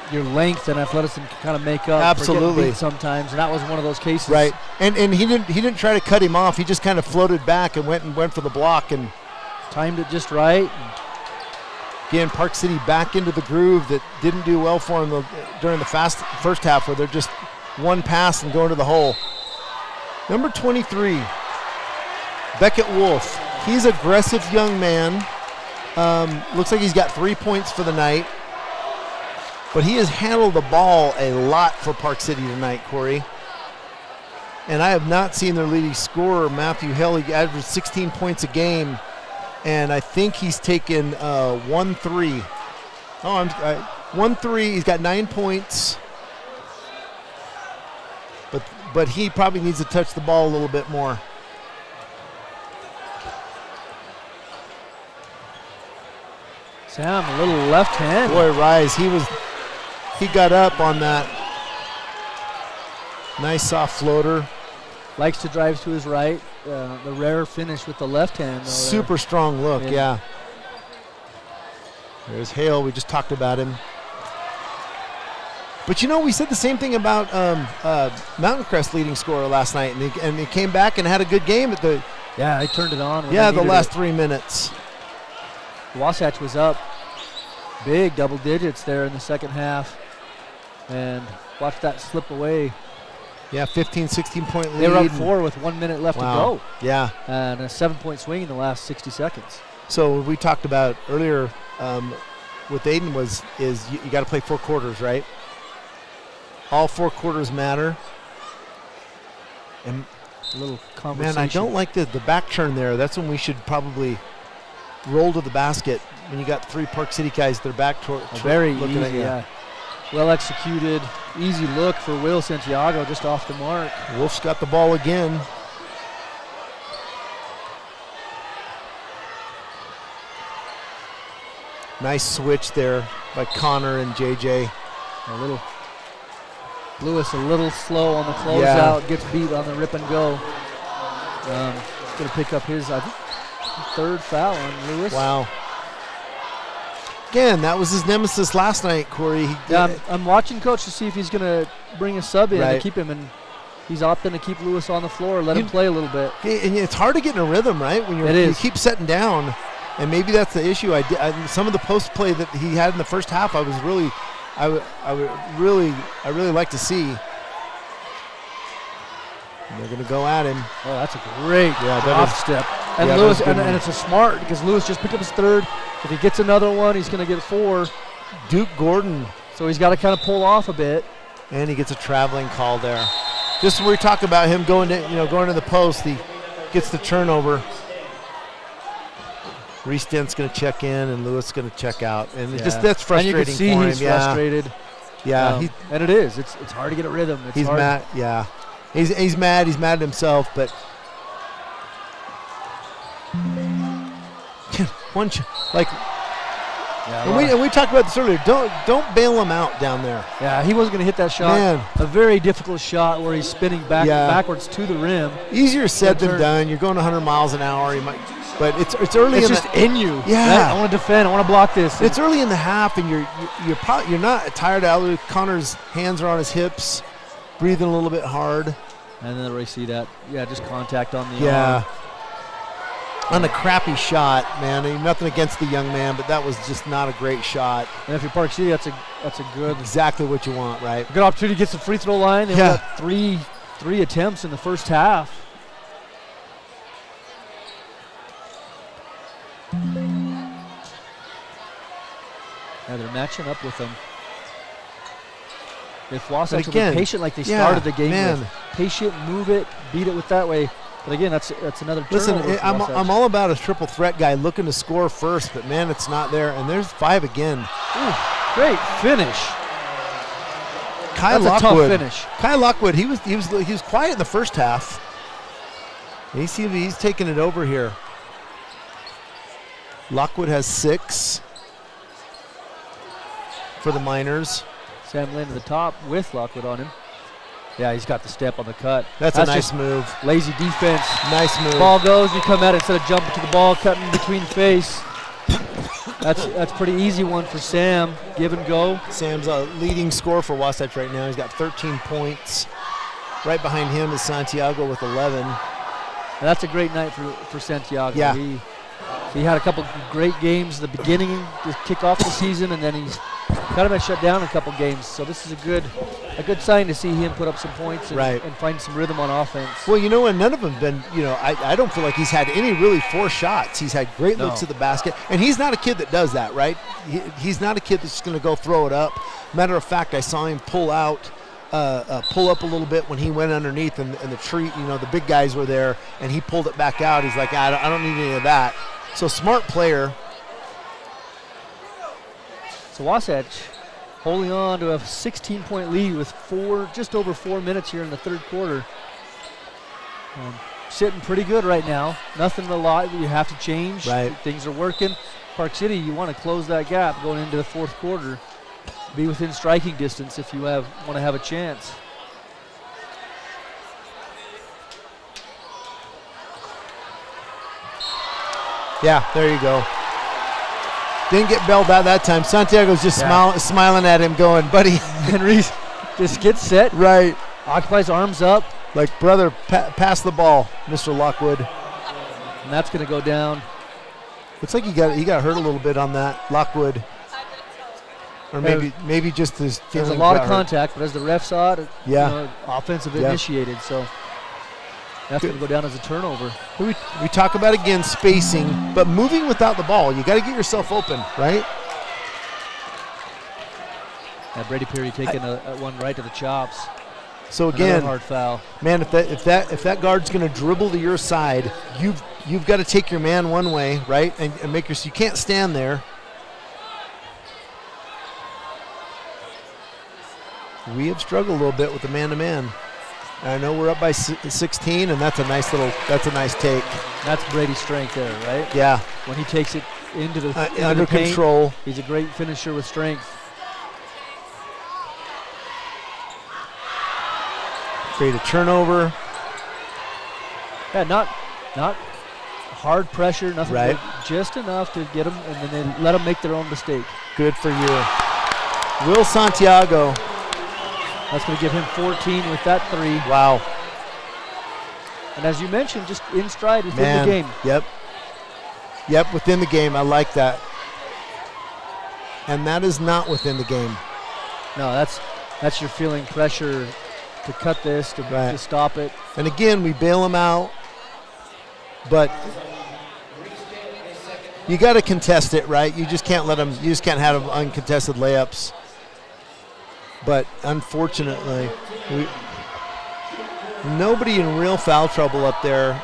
your length and athleticism can kind of make up. Absolutely. For getting beat sometimes, and that was one of those cases. Right, and he didn't try to cut him off. He just kind of floated back and went for the block and timed it just right. Again, Park City back into the groove that didn't do well for him during the first half, where they're just one pass and going to the hole. Number 23, Beckett Wolf. He's an aggressive young man. Looks like he's got 3 points for the night. But he has handled the ball a lot for Park City tonight, Corey. And I have not seen their leading scorer, Matthew Hill. He averaged 16 points a game. And I think he's taken 1-3. 1-3. He's got 9 points. But he probably needs to touch the ball a little bit more. Sam, a little left hand. Boy, Rise, he got up on that. Nice soft floater. Likes to drive to his right. The rare finish with the left hand. Super strong look, yeah. There's Hale. We just talked about him. But, you know, we said the same thing about Mountain Crest leading scorer last night, and they came back and had a good game at the. Yeah, they turned it on. Yeah, the last 3 minutes. Wasatch was up big double digits there in the second half, and watch that slip away. Yeah, 15, 16-point lead. They were up 4 with 1 minute left to go. Yeah. And a 7-point swing in the last 60 seconds. So we talked about earlier with Aiden is you got to play 4 quarters, right? All 4 quarters matter. And a little conversation. Man, I don't like the back turn there. That's when we should probably roll to the basket when you got 3 Park City guys that are back very looking easy, at you. yeah. Well executed, easy look for Will Santiago, just off the mark. Wolf's got the ball again. Nice switch there by Connor and JJ. Lewis a little slow on the closeout, gets beat on the rip and go. Going to pick up his, I think, 3rd foul on Lewis. Wow. Again, that was his nemesis last night, Corey. I'm watching Coach to see if he's going to bring a sub in to Right. keep him, and he's opting to keep Lewis on the floor, let him play a little bit. And it's hard to get in a rhythm, right? When you keep setting down, and maybe that's the issue. Some of the post play that he had in the first half, I would really like to see. And they're going to go at him. Oh, that's a great drop step. And Lewis, and it's a smart, because Lewis just picked up his 3rd. If he gets another one, he's going to get 4. Duke Gordon. So he's got to kind of pull off a bit. And he gets a traveling call there. Just when we talk about him going to the post, he gets the turnover. Reese Dent's going to check in, and Lewis is going to check out. And that's frustrating and you can see for him. he's frustrated. Yeah. And it is. It's hard to get a rhythm. He's mad. Yeah. He's mad. He's mad at himself, but and we talked about this earlier. Don't bail him out down there. Yeah, he wasn't going to hit that shot. Man. A very difficult shot where he's spinning backwards to the rim. Easier said than done. You're going 100 miles an hour. But it's early. It's just in you. Yeah. Right? I want to defend. I want to block this. It's early in the half, and you're not tired out. Connor's hands are on his hips, breathing a little bit hard. And then we see that. Yeah, just contact on the arm. On a crappy shot, man. I mean, nothing against the young man, but that was just not a great shot. And if you're Park City, that's a good. Exactly what you want, right? Good opportunity to get some free throw line. They got three attempts in the first half. Yeah, they're matching up with them. If Wasatch will be patient like they started the game with, patient, move it, beat it with that way. But again, that's another turnover. Listen, I'm all about a triple threat guy looking to score first, but man, it's not there. And there's 5 again. Ooh, great finish. That's a tough finish. Kai Lockwood, he was quiet in the first half. He's taking it over here. Lockwood has 6 for the Miners. Sam Lynn to the top with Lockwood on him. Yeah, he's got the step on the cut. That's a nice move. Lazy defense. Nice move. Ball goes, you come at it instead of jumping to the ball, cutting between face. That's pretty easy one for Sam. Give and go. Sam's a leading scorer for Wasatch right now. He's got 13 points. Right behind him is Santiago with 11. And that's a great night for Santiago. Yeah. He had a couple great games at the beginning to kick off the season, and then he's kind of been shut down a couple games. So this is a good sign to see him put up some points and find some rhythm on offense. Well, and none of them been, I don't feel like he's had any really forced shots. He's had great looks at the basket, and he's not a kid that does that, right? He's not a kid that's going to go throw it up. Matter of fact, I saw him pull up a little bit when he went underneath, and the tree, the big guys were there, and he pulled it back out. He's like, I don't need any of that. So smart player. So Wasatch holding on to a 16-point lead with just over 4 minutes here in the third quarter. Sitting pretty good right now. Nothing a lot that you have to change. Right. Things are working. Park City, you want to close that gap going into the fourth quarter. Be within striking distance if you want to have a chance. Yeah, there you go. Didn't get bailed out that time. Santiago's just smiling at him going, buddy. And Reese just gets set. Right. Occupies arms up. Like, brother, pass the ball, Mr. Lockwood. And that's going to go down. Looks like he got hurt a little bit on that, Lockwood. Or maybe just his feeling. There's a lot of contact, but as the ref saw it, offensive Yeah. initiated. So that's going to go down as a turnover. We talk about, again, spacing, but moving without the ball. You got to get yourself open, right? Brady Perry taking a one right to the chops. So again, hard foul. Man, if that guard's going to dribble to your side, you've got to take your man one way, right, and you can't stand there. We have struggled a little bit with the man-to-man. I know we're up by 16, and that's a nice take. That's Brady's strength there, right? Yeah. When he takes it into the under the paint, control, he's a great finisher with strength. Create a turnover. Yeah, not hard pressure, nothing, right. Just enough to get them, and then they let them make their own mistake. Good for you. Will Santiago. That's going to give him 14 with that 3. Wow. And as you mentioned, just in stride within the game. Yep, within the game. I like that. And that is not within the game. No, that's your feeling pressure to cut this, to stop it. And again, we bail him out, but you got to contest it, right? You just can't let him. You just can't have uncontested layups. But unfortunately, nobody in real foul trouble up there.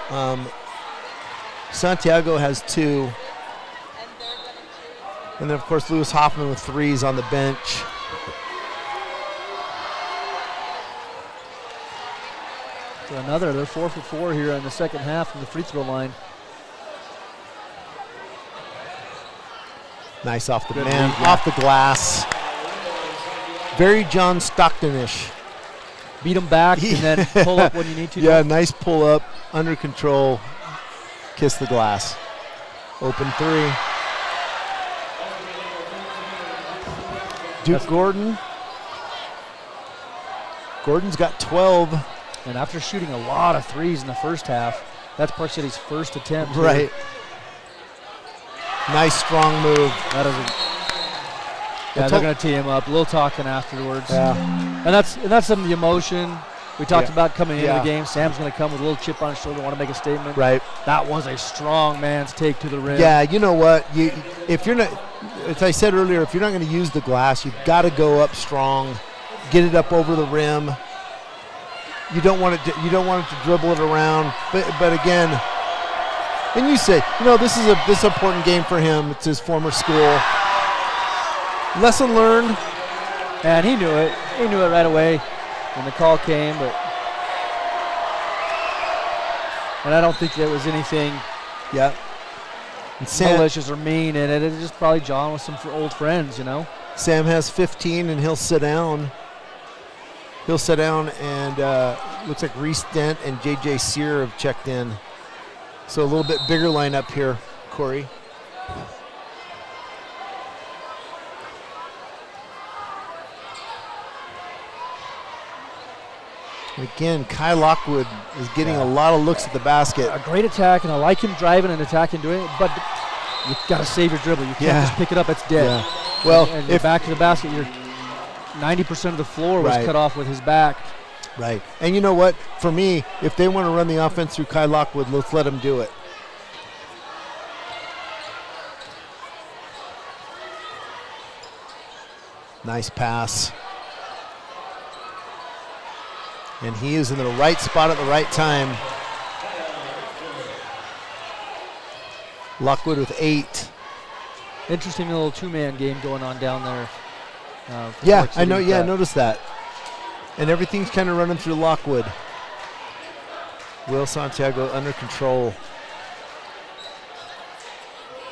Santiago has 2. And then, of course, Lewis Hoffman with 3s on the bench. for another. They're 4 for 4 here in the second half from the free throw line. Nice off the Good man, read, yeah. off the glass. Very John Stockton-ish. Beat them back and then pull up when you need to. Yeah, nice pull up, under control, kiss the glass. Open three. Duke Gordon. Gordon's got 12. And after shooting a lot of threes in the first half, that's Park City's first attempt. Right. Nice strong move. That is they're going to tee him up. A little talking afterwards. Yeah. And that's some of the emotion we talked about coming into Yeah. the game. Sam's going to come with a little chip on his shoulder, want to make a statement. Right. That was a strong man's take to the rim. Yeah, you know what? If you're not, as I said earlier, if you're not going to use the glass, you've got to go up strong, get it up over the rim. You don't want it to dribble it around. But again, and you say, this is an important game for him. It's his former school. Lesson learned. And he knew it. He knew it right away when the call came. And I don't think there was anything malicious or mean in it. It's just probably John with some old friends, Sam has 15, and he'll sit down. He'll sit down, and looks like Reese Dent and J.J. Sear have checked in. So a little bit bigger lineup here, Corey. Again, Kai Lockwood is getting a lot of looks at the basket. A great attack, and I like him driving and attacking, doing it, but you've got to save your dribble. You can't just pick it up, it's dead. Yeah. Well, and you're back to the basket, you're 90% of the floor was cut off with his back. Right. And you know what? For me, if they want to run the offense through Kai Lockwood, let's let them do it. Nice pass. And he is in the right spot at the right time. Lockwood with 8. Interesting little two-man game going on down there. Yeah, I know. Yeah, I noticed that. And everything's kind of running through Lockwood. Will Santiago under control.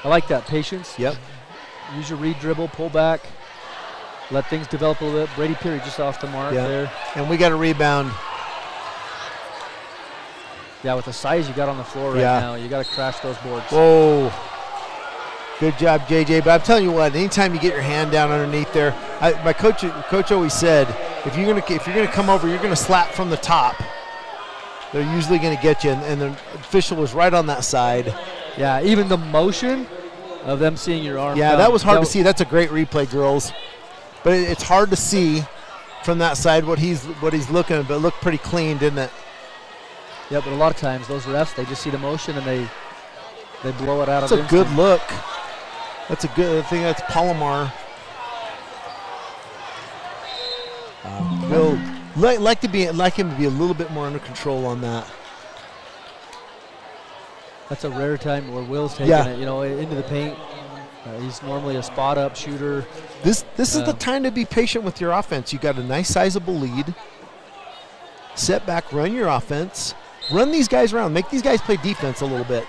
I like that patience. Yep. Use your read dribble, pull back, let things develop a little bit. Brady Peary just off the mark there. And we got a rebound. Yeah, with the size you got on the floor right now, you got to crash those boards. Whoa. Good job, JJ. But I'm telling you what, anytime you get your hand down underneath there, my coach always said, if you're gonna come over, you're gonna slap from the top. They're usually gonna get you, and the official was right on that side. Yeah, even the motion of them seeing your arm. Yeah, that was hard to see. That's a great replay, girls. But it's hard to see from that side what he's looking at, but it looked pretty clean, didn't it? Yeah, but a lot of times those refs, they just see the motion and they blow it out. That's a good look. That's a good thing. That's Palomar. Will like him to be a little bit more under control on that. That's a rare time where Will's taking it, into the paint. He's normally a spot up shooter. This is the time to be patient with your offense. You got a nice sizable lead. Set back, run your offense. Run these guys around. Make these guys play defense a little bit.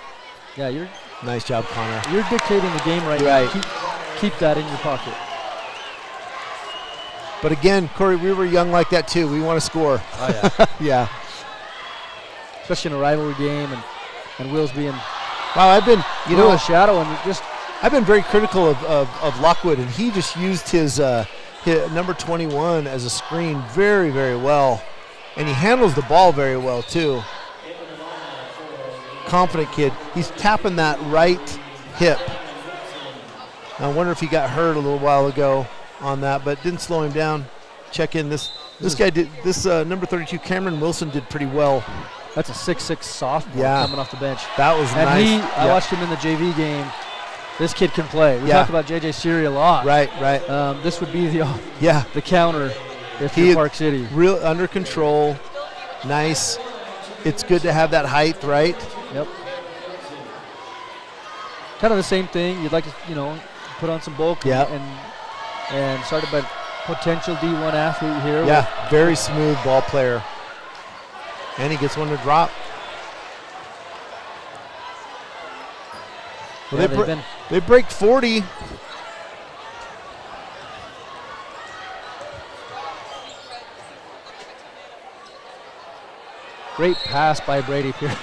Yeah, nice job, Connor. You're dictating the game right now. Keep that in your pocket. But again, Corey, we were young like that too. We want to score. Oh yeah. Yeah. Especially in a rivalry game, and Will's being I've been a shadow and just. I've been very critical of Lockwood, and he just used his number 21 as a screen very, very well, and he handles the ball very well too. Confident kid. He's tapping that right hip. I wonder if he got hurt a little while ago on that, but didn't slow him down. Check in. This guy did. This number 32, Cameron Wilson, did pretty well. That's a 6'6" sophomore coming off the bench. That was nice. I watched him in the JV game. This kid can play. We talk about J.J. Seary a lot. Right. This would be the counter if you're Park City. Real under control. Nice. It's good to have that height, right? Yep. Kind of the same thing. You'd like to, put on some bulk and started by potential D1 athlete here. Yeah, very smooth ball player. And he gets one to drop. Well, Yeah, they break 40. Great pass by Brady Pierce.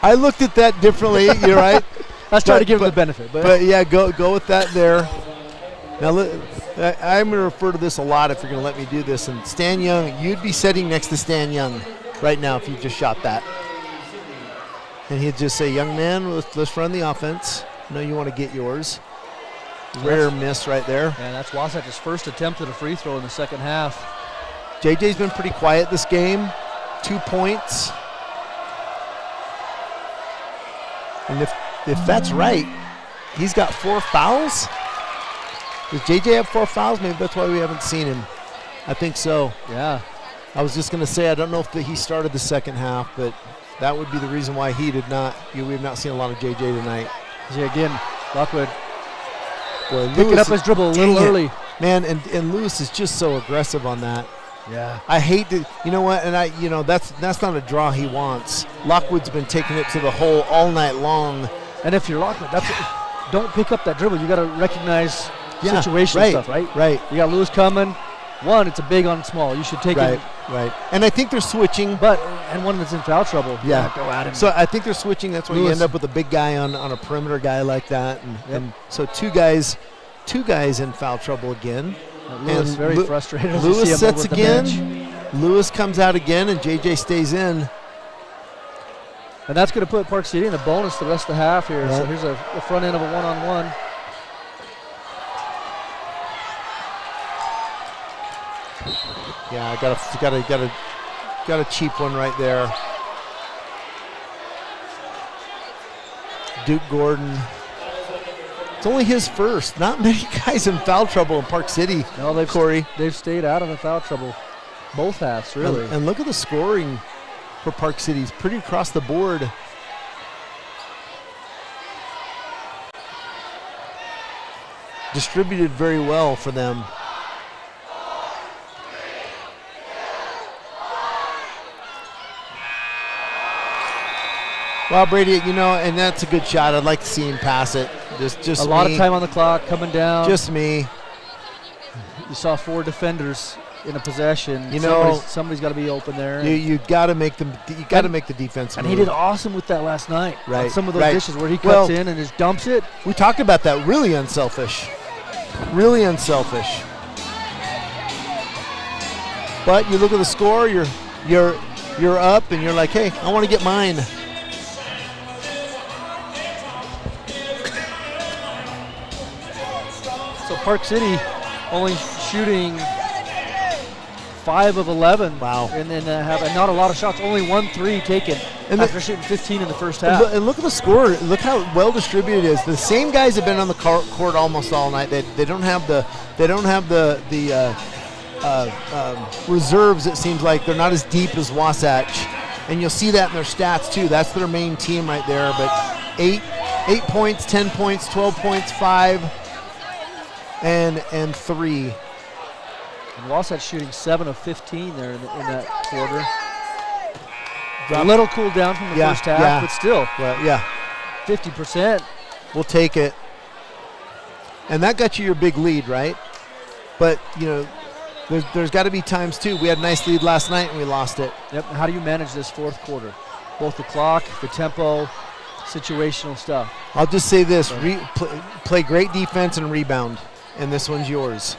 I looked at that differently. You're right. Let's try to give him the benefit. But yeah, go with that there. Now, I'm going to refer to this a lot if you're going to let me do this. And Stan Young, you'd be sitting next to Stan Young right now if you just shot that. And he'd just say, young man, let's run the offense. I know you want to get yours. Rare miss right there. And that's Wasatch's first attempt at a free throw in the second half. JJ's been pretty quiet this game. 2 points. And if that's right, he's got 4 fouls. Does JJ have 4 fouls? Maybe that's why we haven't seen him. I think so. Yeah. I was just going to say, I don't know if he started the second half, but that would be the reason why he did not. We have not seen a lot of JJ tonight. Yeah, again, Lockwood picking picking up his dribble a little early. Man, and Lewis is just so aggressive on that. Yeah. I hate to, you know what, and that's not a draw he wants. Lockwood's been taking it to the hole all night long. And if you're Lockwood, don't pick up that dribble. You got to recognize situational stuff, right? Right. You got Lewis coming. One, it's a big on small. You should take it. Right. And I think they're switching. And one that's in foul trouble. Yeah. Go at him. So I think they're switching. That's why you end up with a big guy on a perimeter guy like that. And so two guys in foul trouble again. Lewis is very frustrated. Lewis sets again. Lewis comes out again, and JJ stays in. And that's going to put Park City in a bonus the rest of the half here. So here's the front end of a one-on-one. Yeah, got a cheap one right there. Duke Gordon. It's only his first. Not many guys in foul trouble in Park City. No, Corey. They've stayed out of the foul trouble. Both halves, really. And look at the scoring for Park City. It's pretty across the board. Distributed very well for them. Well, Brady, and that's a good shot. I'd like to see him pass it. Just a lot of time on the clock coming down. Just me. You saw 4 defenders in a possession. Somebody's got to be open there. You got to make them. You got to make the defense. And move. he did awesome with that last night. Right. Some of those dishes where he cuts in and just dumps it. We talked about that. Really unselfish. Really unselfish. But you look at the score. You're up, and you're like, hey, I want to get mine. So Park City only shooting 5 of 11. Wow. And then have not a lot of shots. Only 1 3 taken after shooting 15 in the first half. And look at the score. Look how well distributed it is. The same guys have been on the court almost all night. They don't have the reserves. It seems like they're not as deep as Wasatch, and you'll see that in their stats too. That's their main team right there. But 8 points, 10 points, 12 points, 5. And 3. And Wasatch shooting 7 of 15 there in that quarter. A little cool down from the first half, but still. 50%. We'll take it. And that got you your big lead, right? But, there's got to be times, too. We had a nice lead last night, and we lost it. Yep. How do you manage this fourth quarter? Both the clock, the tempo, situational stuff. I'll just say this. Play great defense and rebound. And this one's yours.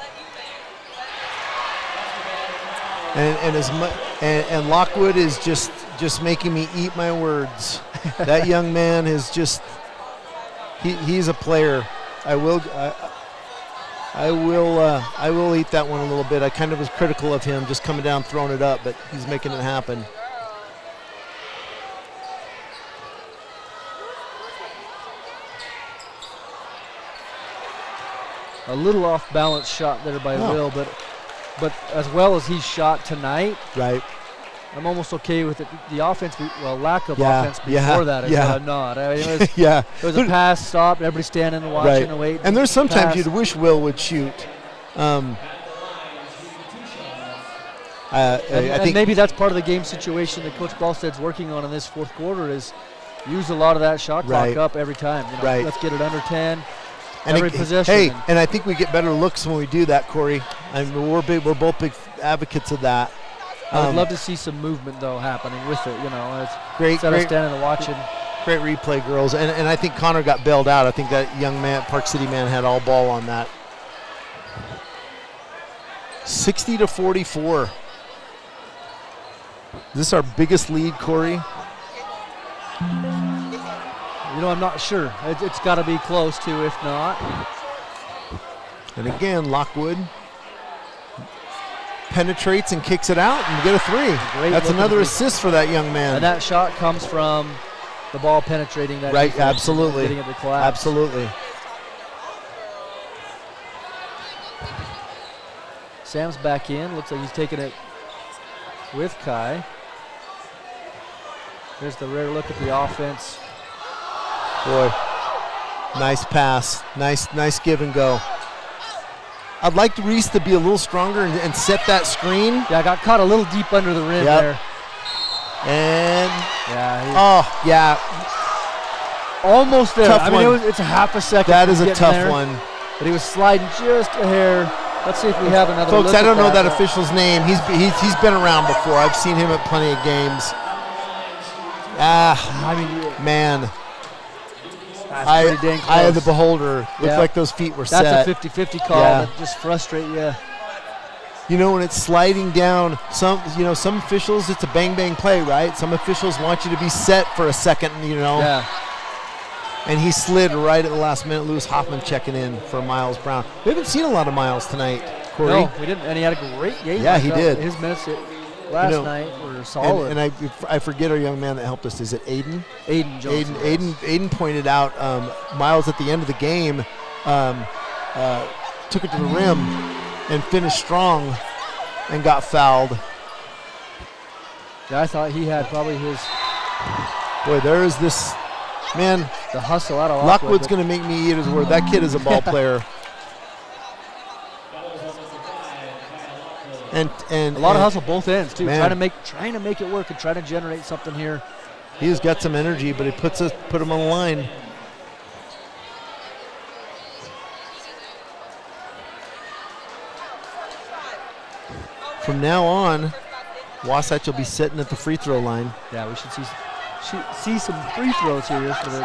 And Lockwood is just making me eat my words. That young man is just he's a player. I will eat that one a little bit. I kind of was critical of him just coming down throwing it up, but he's making it happen. A little off-balance shot there by Will, but as well as he's shot tonight, right? I'm almost okay with it. The offense, lack of offense before that is what I'm not. I mean, it was a pass, stop, everybody standing and watching and waiting. And there's sometimes you'd wish Will would shoot. I think maybe that's part of the game situation that Coach Ballstead's working on in this fourth quarter is use a lot of that shot clock up every time. You know, let's get it under 10 every possession. Hey, and I think we get better looks when we do that, Corey. I mean, we're both big advocates of that. I would love to see some movement, though, happening with it. You know, it's great standing and watching. Great replay, girls. And I think Connor got bailed out. I think that young man, Park City man, had all ball on that. 60-44. Is this our biggest lead, Corey? You know, I'm not sure. It's got to be close to, if not. And again, Lockwood penetrates and kicks it out and get a three. That's another assist for that young man. And that shot comes from the ball penetrating that. Right, absolutely. Getting it to collapse. Absolutely. Sam's back in. Looks like he's taking it with Kai. There's the rare look at the offense. Boy, nice pass. Nice give and go. I'd like Reese to be a little stronger and set that screen. Yeah, I got caught a little deep under the rim there. And yeah, almost there. Tough one. It's a half a second. That is a tough there, one. But he was sliding just a hair. Let's see if we have another folks. Look I don't know that but official's name. He's been around before. I've seen him at plenty of games. Man. Eye of the beholder. Looked like those feet were set. That's a 50-50 call that just frustrate you. You know, when it's sliding down, some officials, it's a bang-bang play, right? Some officials want you to be set for a second, you know. Yeah. And he slid right at the last minute. Lewis Hoffman checking in for Miles Brown. We haven't seen a lot of Miles tonight, Corey. No, we didn't. And he had a great game. Yeah, he did. His minutes last night were solid. And I forget our young man that helped us. Is it Aiden? Aiden Johnson. Aiden pointed out Miles at the end of the game took it to the rim and finished strong and got fouled. Yeah, I thought he had probably his. Boy, there is this. Man, the hustle out of Lockwood's going to make me eat his word. That kid is a ball player. And a lot of hustle both ends too. Man. Trying to make it work and trying to generate something here. He's got some energy, but he put him on the line. From now on, Wasatch will be sitting at the free throw line. Yeah, we should see some free throws here for the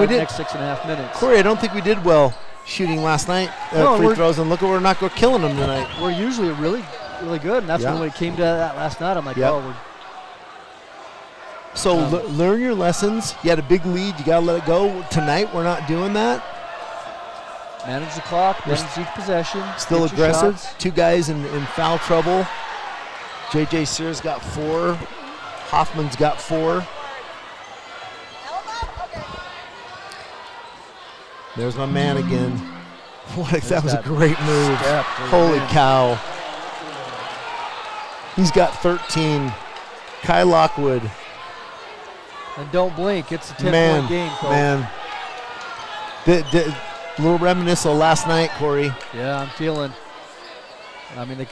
next 6.5 minutes. Corey, I don't think we did well shooting last night free throws, and look, we're not killing them tonight. We're usually really, really good, and that's when it came to that last night. I'm like, So learn your lessons. You had a big lead. You got to let it go. Tonight, we're not doing that. Manage the clock, manage each possession. Still aggressive. Two guys in foul trouble. J.J. Sears got 4. Hoffman's got 4. There's my man again. That was a great move. Holy cow. He's got 13. Kai Lockwood. And don't blink. It's a 10-point game, Cole. Man. A little reminiscent of last night, Corey. Yeah, I'm feeling. I mean, the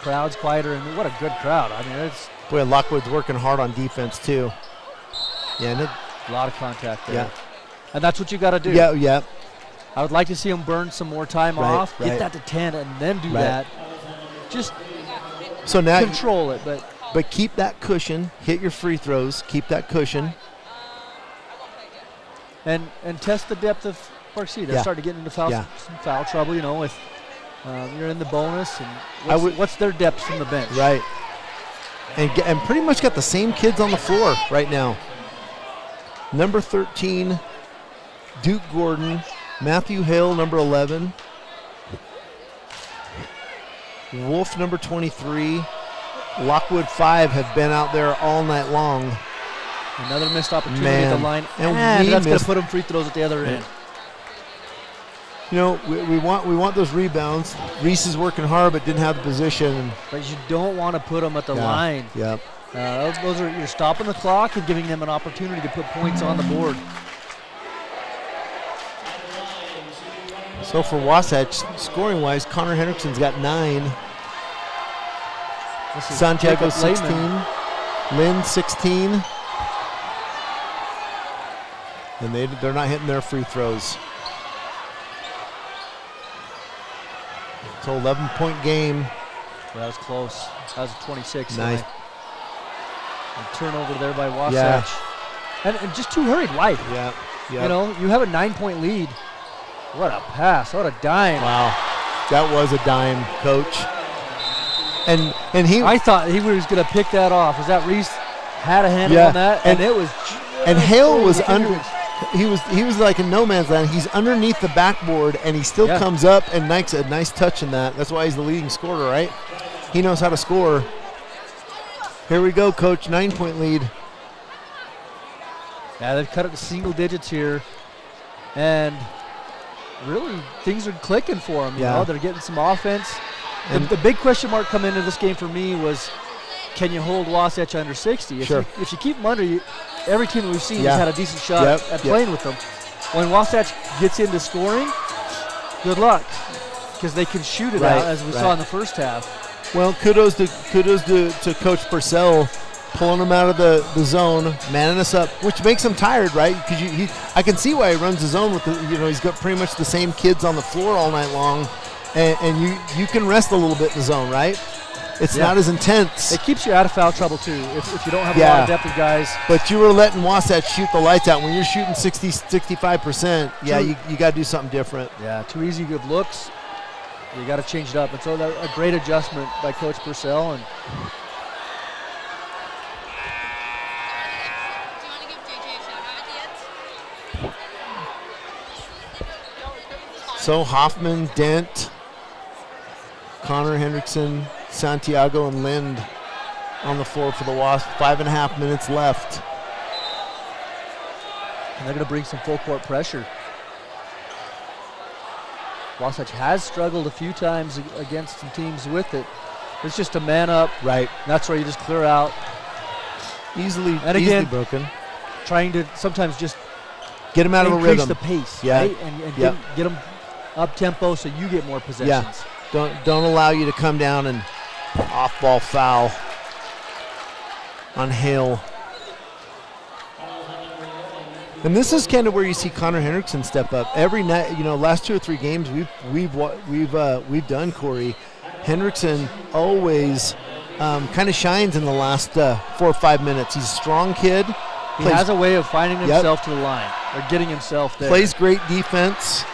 crowd's quieter, and what a good crowd. I mean, it's. Boy, Lockwood's working hard on defense, too. Yeah, a lot of contact there. Yeah. And that's what you got to do. Yeah. I would like to see him burn some more time off, get that to 10, and then do that. Just so now control it, but keep that cushion. Hit your free throws. Keep that cushion. And test the depth of Park City. They're starting to get into some foul trouble. You know, if you're in the bonus, and what's their depth from the bench? Right. And pretty much got the same kids on the floor right now. Number 13, Duke Gordon. Matthew Hale, number 11. Wolf, number 23. Lockwood, 5 have been out there all night long. Another missed opportunity at the line. And that's going to put them free throws at the other end. You know, we want those rebounds. Reese is working hard, but didn't have the position. But you don't want to put them at the line. Yep. Those are you're stopping the clock and giving them an opportunity to put points on the board. So for Wasatch, scoring-wise, Connor Hendrickson's got 9. This is Santiago Jacob 16. Lehman. Lynn 16. And they're not hitting their free throws. It's an 11-point game. Well, that was close. That was a 26. Nice. And turnover there by Wasatch. And just too hurried life. Yeah. You know, you have a 9-point lead. What a pass. What a dime. Wow. That was a dime, Coach. And he. I thought he was going to pick that off. Was that Reese had a handle on that? And it was. And Hale was under. He was like in no man's land. He's underneath the backboard, and he still comes up and makes a nice touch in that. That's why he's the leading scorer, right? He knows how to score. Here we go, Coach. 9-point lead. Yeah, they've cut it to single digits here, and really things are clicking for them. You know, they're getting some offense. And the big question mark coming into this game for me was, can you hold Wasatch under 60? If you keep them under, every team that we've seen has had a decent shot at playing with them. When Wasatch gets into scoring, good luck, because they can shoot it out, as we saw in the first half. Well, kudos to Coach Purcell pulling them out of the zone, manning us up, which makes him tired, right? Because I can see why he runs the zone with he's got pretty much the same kids on the floor all night long, and you can rest a little bit in the zone, right? It's not as intense. It keeps you out of foul trouble too if you don't have a lot of depth of guys. But you were letting Wasatch shoot the lights out. When you're shooting 60, 65%, you got to do something different. Yeah, too easy good looks. You got to change it up. And so a great adjustment by Coach Purcell. And so Hoffman, Dent, Connor Hendrickson, Santiago, and Lind on the floor for the Wasp. 5.5 minutes left. And they're going to bring some full court pressure. Wasatch has struggled a few times against some teams with it. It's just a man up. Right. That's where you just clear out. Easily broken. Trying to sometimes just get them out of a rhythm. Increase the pace, right? And get them up tempo so you get more possessions. Yeah. Don't allow you to come down and off-ball foul on Hale. And this is kind of where you see Connor Hendrickson step up every night. Last 2 or 3 games we've done, Corey. Hendrickson always kind of shines in the last 4 or 5 minutes. He's a strong kid. He has a way of finding himself to the line or getting himself there. Plays great defense.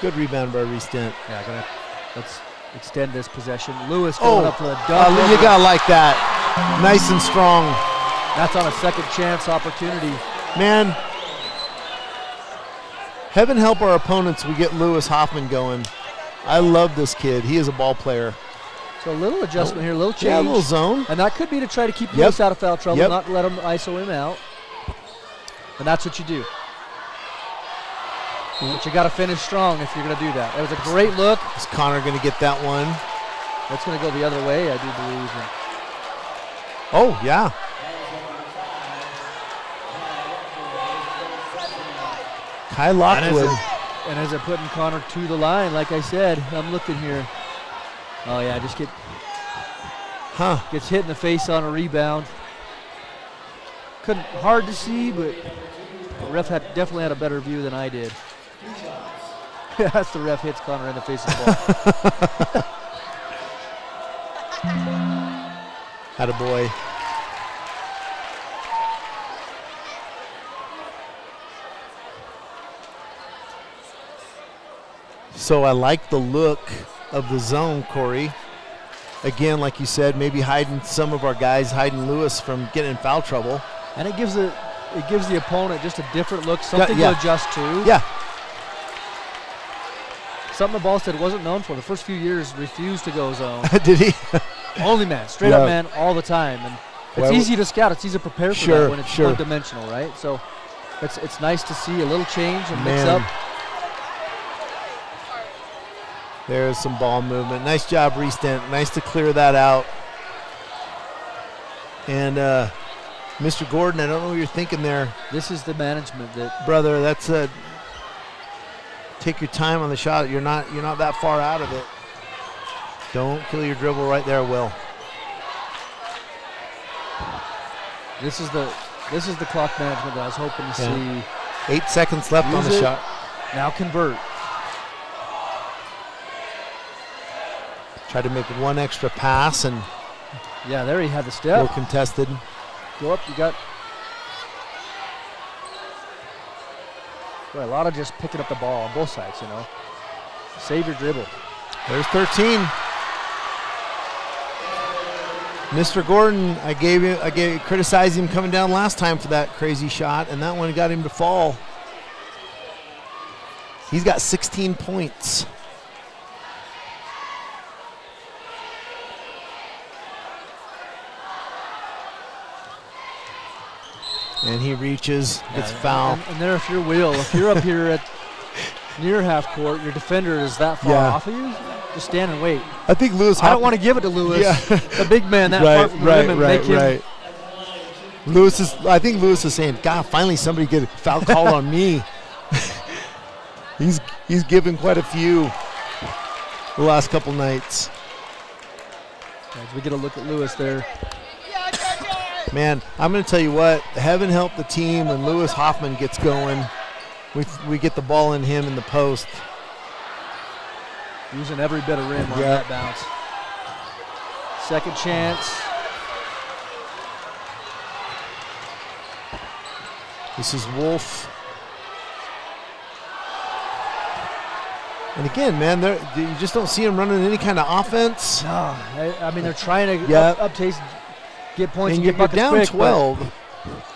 Good rebound by Reese Dent. Yeah, let's extend this possession. Lewis going up for the dunk. You gotta like that. Nice and strong. That's on a second chance opportunity. Man, heaven help our opponents. We get Lewis Hoffman going. I love this kid. He is a ball player. So a little adjustment here, a little change. Yeah, a little zone. And that could be to try to keep Lewis out of foul trouble, not let him ISO him out. And that's what you do. But you got to finish strong if you're going to do that. It was a great look. Is Connor going to get that one? That's going to go the other way, I do believe. Oh, yeah. Kai Lockwood. And as they're putting Connor to the line, like I said, I'm looking here. Oh, yeah, just gets hit in the face on a rebound. Hard to see, but the ref definitely had a better view than I did. That's the ref hits Connor in the face of the ball. Attaboy. So I like the look of the zone, Corey. Again, like you said, maybe hiding some of our guys, hiding Lewis from getting in foul trouble. And it gives the opponent just a different look, something to adjust to. Yeah. Something Ballstead wasn't known for. The first few years refused to go zone. Did he? Only man, straight up man all the time. And it's easy to scout. It's easy to prepare for that when it's one-dimensional, right? So it's nice to see a little change and mix up. There's some ball movement. Nice job, Reese Dent. Nice to clear that out. And Mr. Gordon, I don't know what you're thinking there. This is the management that. Brother, that's take your time on the shot. You're not that far out of it. Don't kill your dribble right there, Will. This is the clock management that I was hoping to see. 8 seconds left on the shot. Now convert. Try to make one extra pass and yeah, there he had the go step. contested. Go up, you got. Boy, a lot of just picking up the ball on both sides, you know. Save your dribble. There's 13. Mr. Gordon, I criticized him coming down last time for that crazy shot, and that one got him to fall. He's got 16 points. And he reaches, gets foul. And there, if you're up here at near half court, your defender is that far off of you, just stand and wait. I think Lewis. I don't want to give it to Lewis, the big man that far from the rim, and make him. I think Lewis is saying, God, finally somebody get a foul called on me. He's given quite a few the last couple nights. As we get a look at Lewis there. Man, I'm going to tell you what, heaven help the team when Lewis Hoffman gets going. We get the ball in him in the post. Using every bit of rim on that bounce. Second chance. This is Wolf. And again, man, you just don't see him running any kind of offense. No, I mean, they're trying to get points and get buckets down quick, 12.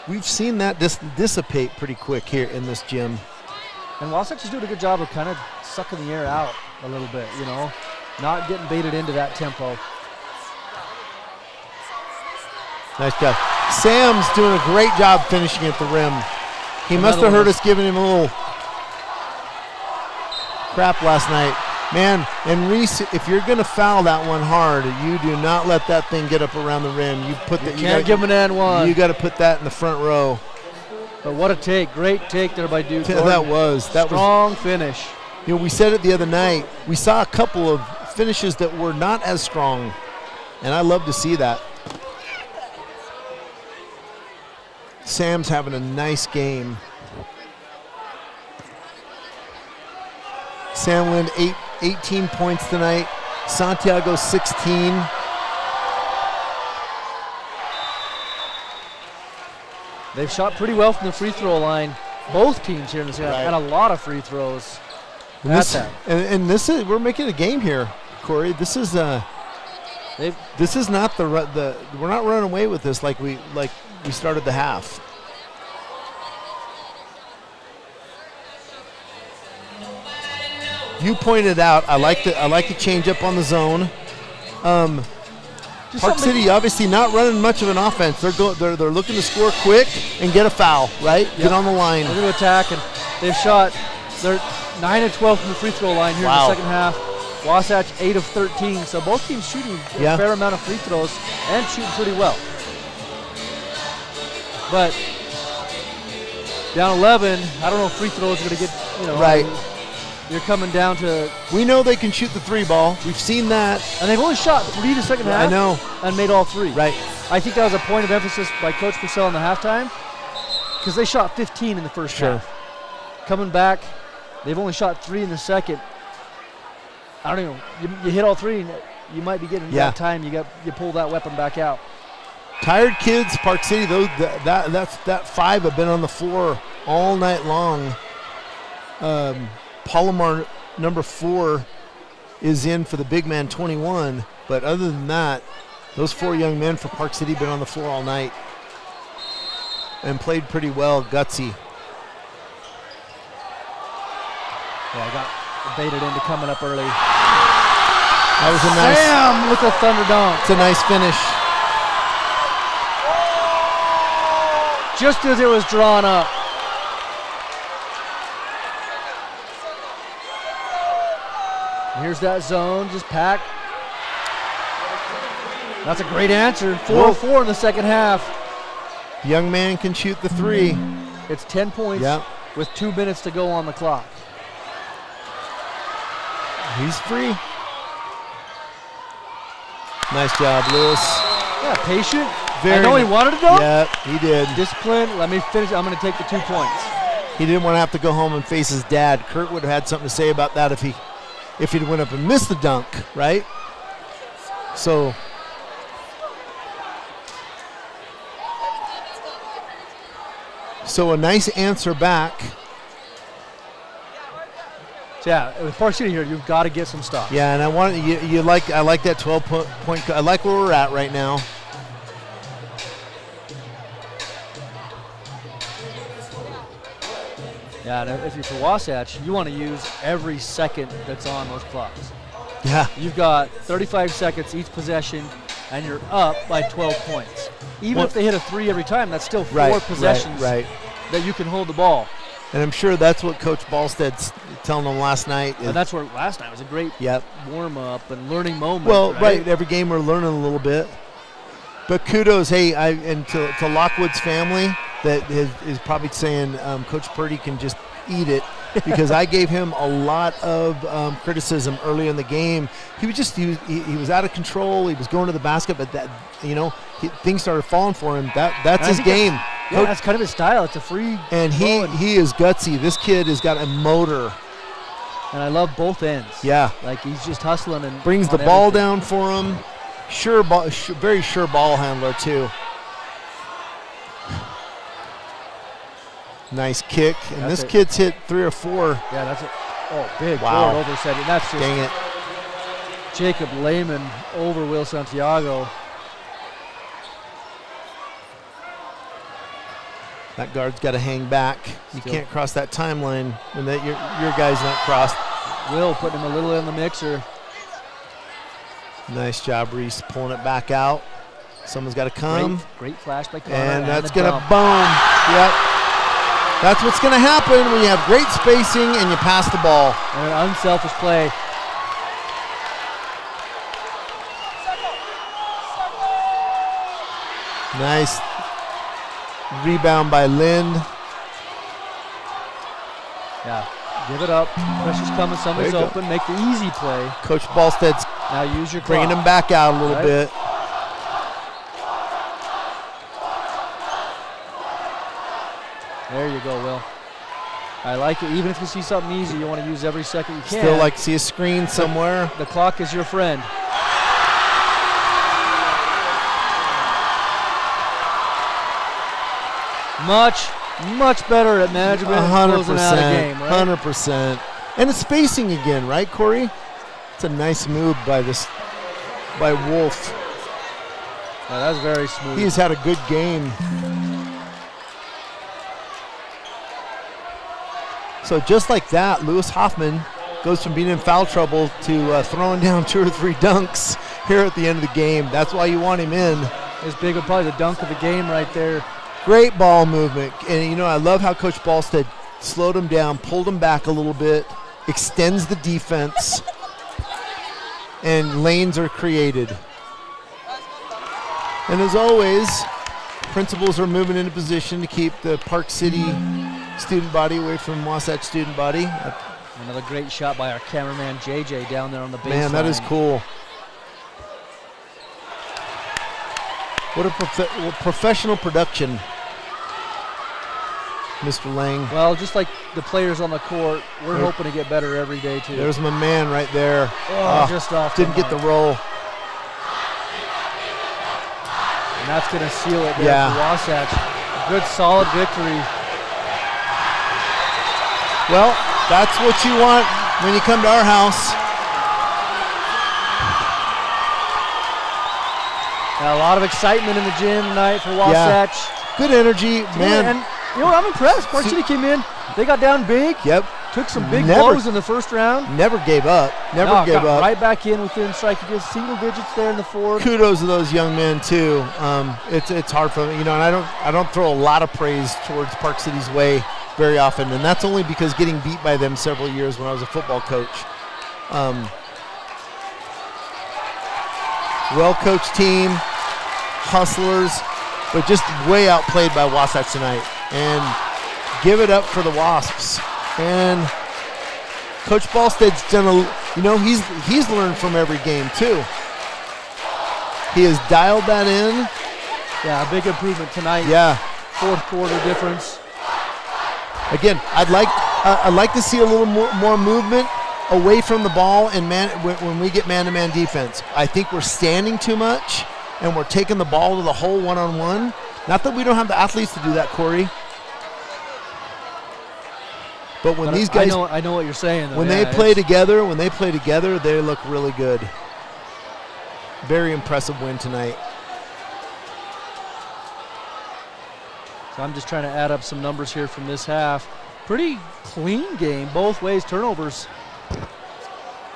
We've seen that dissipate pretty quick here in this gym. And Wasatch is doing a good job of kind of sucking the air out a little bit, you know, not getting baited into that tempo. Nice job. Sam's doing a great job finishing at the rim. He must have heard us giving him a little crap last night. Man, and Reese, if you're going to foul that one hard, you do not let that thing get up around the rim. You can't give him an and one. You got to put that in the front row. But what a take. Great take there by Duke. That was strong finish. You know, we said it the other night. We saw a couple of finishes that were not as strong, and I love to see that. Sam's having a nice game. Sam Lind, 18 points tonight. Santiago, 16. They've shot pretty well from the free throw line, both teams here in this game, and a lot of free throws. And this is, we're making a game here, Corey. This is not we're not running away with this like we started the half. You pointed out, I like the change up on the zone. Park City obviously not running much of an offense. They're looking to score quick and get a foul, right? Yep. Get on the line. They're going to attack, and they've shot. They're 9 of 12 from the free throw line here in the second half. Wasatch 8 of 13. So both teams shooting a fair amount of free throws and shooting pretty well. But down 11, I don't know if free throws are going to get right. You're coming down to. We know they can shoot the three ball. We've seen that. And they've only shot 3 the second half. I know. And made all 3. Right. I think that was a point of emphasis by Coach Purcell in the halftime because they shot 15 in the first half. Coming back, they've only shot 3 in the second. I don't know. You hit all 3, and you might be getting that time. You pull that weapon back out. Tired kids, Park City. That 5 have been on the floor all night long. Palomar, number 4, is in for the big man 21. But other than that, those 4 young men for Park City been on the floor all night and played pretty well, gutsy. Yeah, I got baited into coming up early. That was a nice. Sam with a thunder dunk. It's a nice finish. Just as it was drawn up. Here's that zone, just packed. That's a great answer. 4-4 in the second half. Young man can shoot the 3. It's 10 points with 2 minutes to go on the clock. He's free. Nice job, Lewis. Yeah, patient. Very I know he wanted to dunk. Yeah, he did. Discipline. Let me finish. I'm going to take the 2 points. He didn't want to have to go home and face his dad. Kurt would have had something to say about that if he'd went up and missed the dunk, right? So a nice answer back. So yeah, with Park City here, you've got to get some stops. Yeah, and I like that 12-point. I like where we're at right now. Yeah, and if you're for Wasatch, you want to use every second that's on those clocks. Yeah. You've got 35 seconds each possession, and you're up by 12 points. Even if they hit a 3 every time, that's still 4 possessions that you can hold the ball. And I'm sure that's what Coach Ballstead's telling them last night. And that's where last night was a great warm-up and learning moment. Well, right. Every game we're learning a little bit. But kudos, to Lockwood's family that is probably saying Coach Purdy can just eat it, because I gave him a lot of criticism early in the game. He was out of control. He was going to the basket, but things started falling for him. That's his game. That's kind of his style. It's a free. And he is gutsy. This kid has got a motor. And I love both ends. Yeah. Like he's just hustling and brings the ball down for him. Very sure ball handler too. Nice kick. And this kid's hit 3 or 4. Yeah, that's it. Oh, big wow. board over setting. That's just dang it. Jacob Lehman over Will Santiago. That guard's got to hang back. You can't cross that timeline when your guy's not crossed. Will putting him a little in the mixer. Nice job, Reese, pulling it back out. Someone's got to come. Great flash by Connor. And that's going to boom. Yep. That's what's going to happen when you have great spacing and you pass the ball. And an unselfish play. Nice rebound by Lind. Yeah, give it up. Pressure's coming, somebody's open. Make the easy play. Coach Ballstead's now use your bringing him back out a little bit. There you go, Will. I like it. Even if you see something easy, you want to use every second you can. Still like to see a screen somewhere. The clock is your friend. Much better at management. 100%. Out a game, right? 100%. And it's spacing again, right, Corey? It's a nice move by Wolf. Yeah, that's very smooth. He's had a good game. So just like that, Lewis Hoffman goes from being in foul trouble to throwing down 2 or 3 dunks here at the end of the game. That's why you want him in. His big one, probably the dunk of the game right there. Great ball movement. And, I love how Coach Ballstead slowed him down, pulled him back a little bit, extends the defense, and lanes are created. And as always, principals are moving into position to keep the Park City student body away from Wasatch student body. Another great shot by our cameraman, JJ, down there on the baseline. Man, that is cool. What a professional production, Mr. Lang. Well, just like the players on the court, we're hoping to get better every day, too. There's my man right there. Just off. Didn't get the roll. And that's going to seal it there for Wasatch. A good, solid victory. Well, that's what you want when you come to our house. Now, a lot of excitement in the gym tonight for Wasatch. Yeah. Good energy, man. And I'm impressed. Park City came in. They got down big. Yep. Took some big blows in the first round. Never gave up. Never gave up. Right back in within striking distance, single digits there in the fourth. Kudos to those young men too. It's hard for them, and I don't throw a lot of praise towards Park City's way very often, and that's only because getting beat by them several years when I was a football coach. Well-coached team, hustlers, but just way outplayed by Wasatch tonight. And give it up for the Wasps. And Coach Ballstead's done he's learned from every game too. He has dialed that in. Yeah, a big improvement tonight. Yeah. Fourth quarter difference. Again, I'd like to see a little more movement away from the ball and when we get man-to-man defense. I think we're standing too much and we're taking the ball to the hole one-on-one. Not that we don't have the athletes to do that, Corey. But when these guys, I know what you're saying. Though. When they play together, they look really good. Very impressive win tonight. So I'm just trying to add up some numbers here from this half. Pretty clean game both ways. Turnovers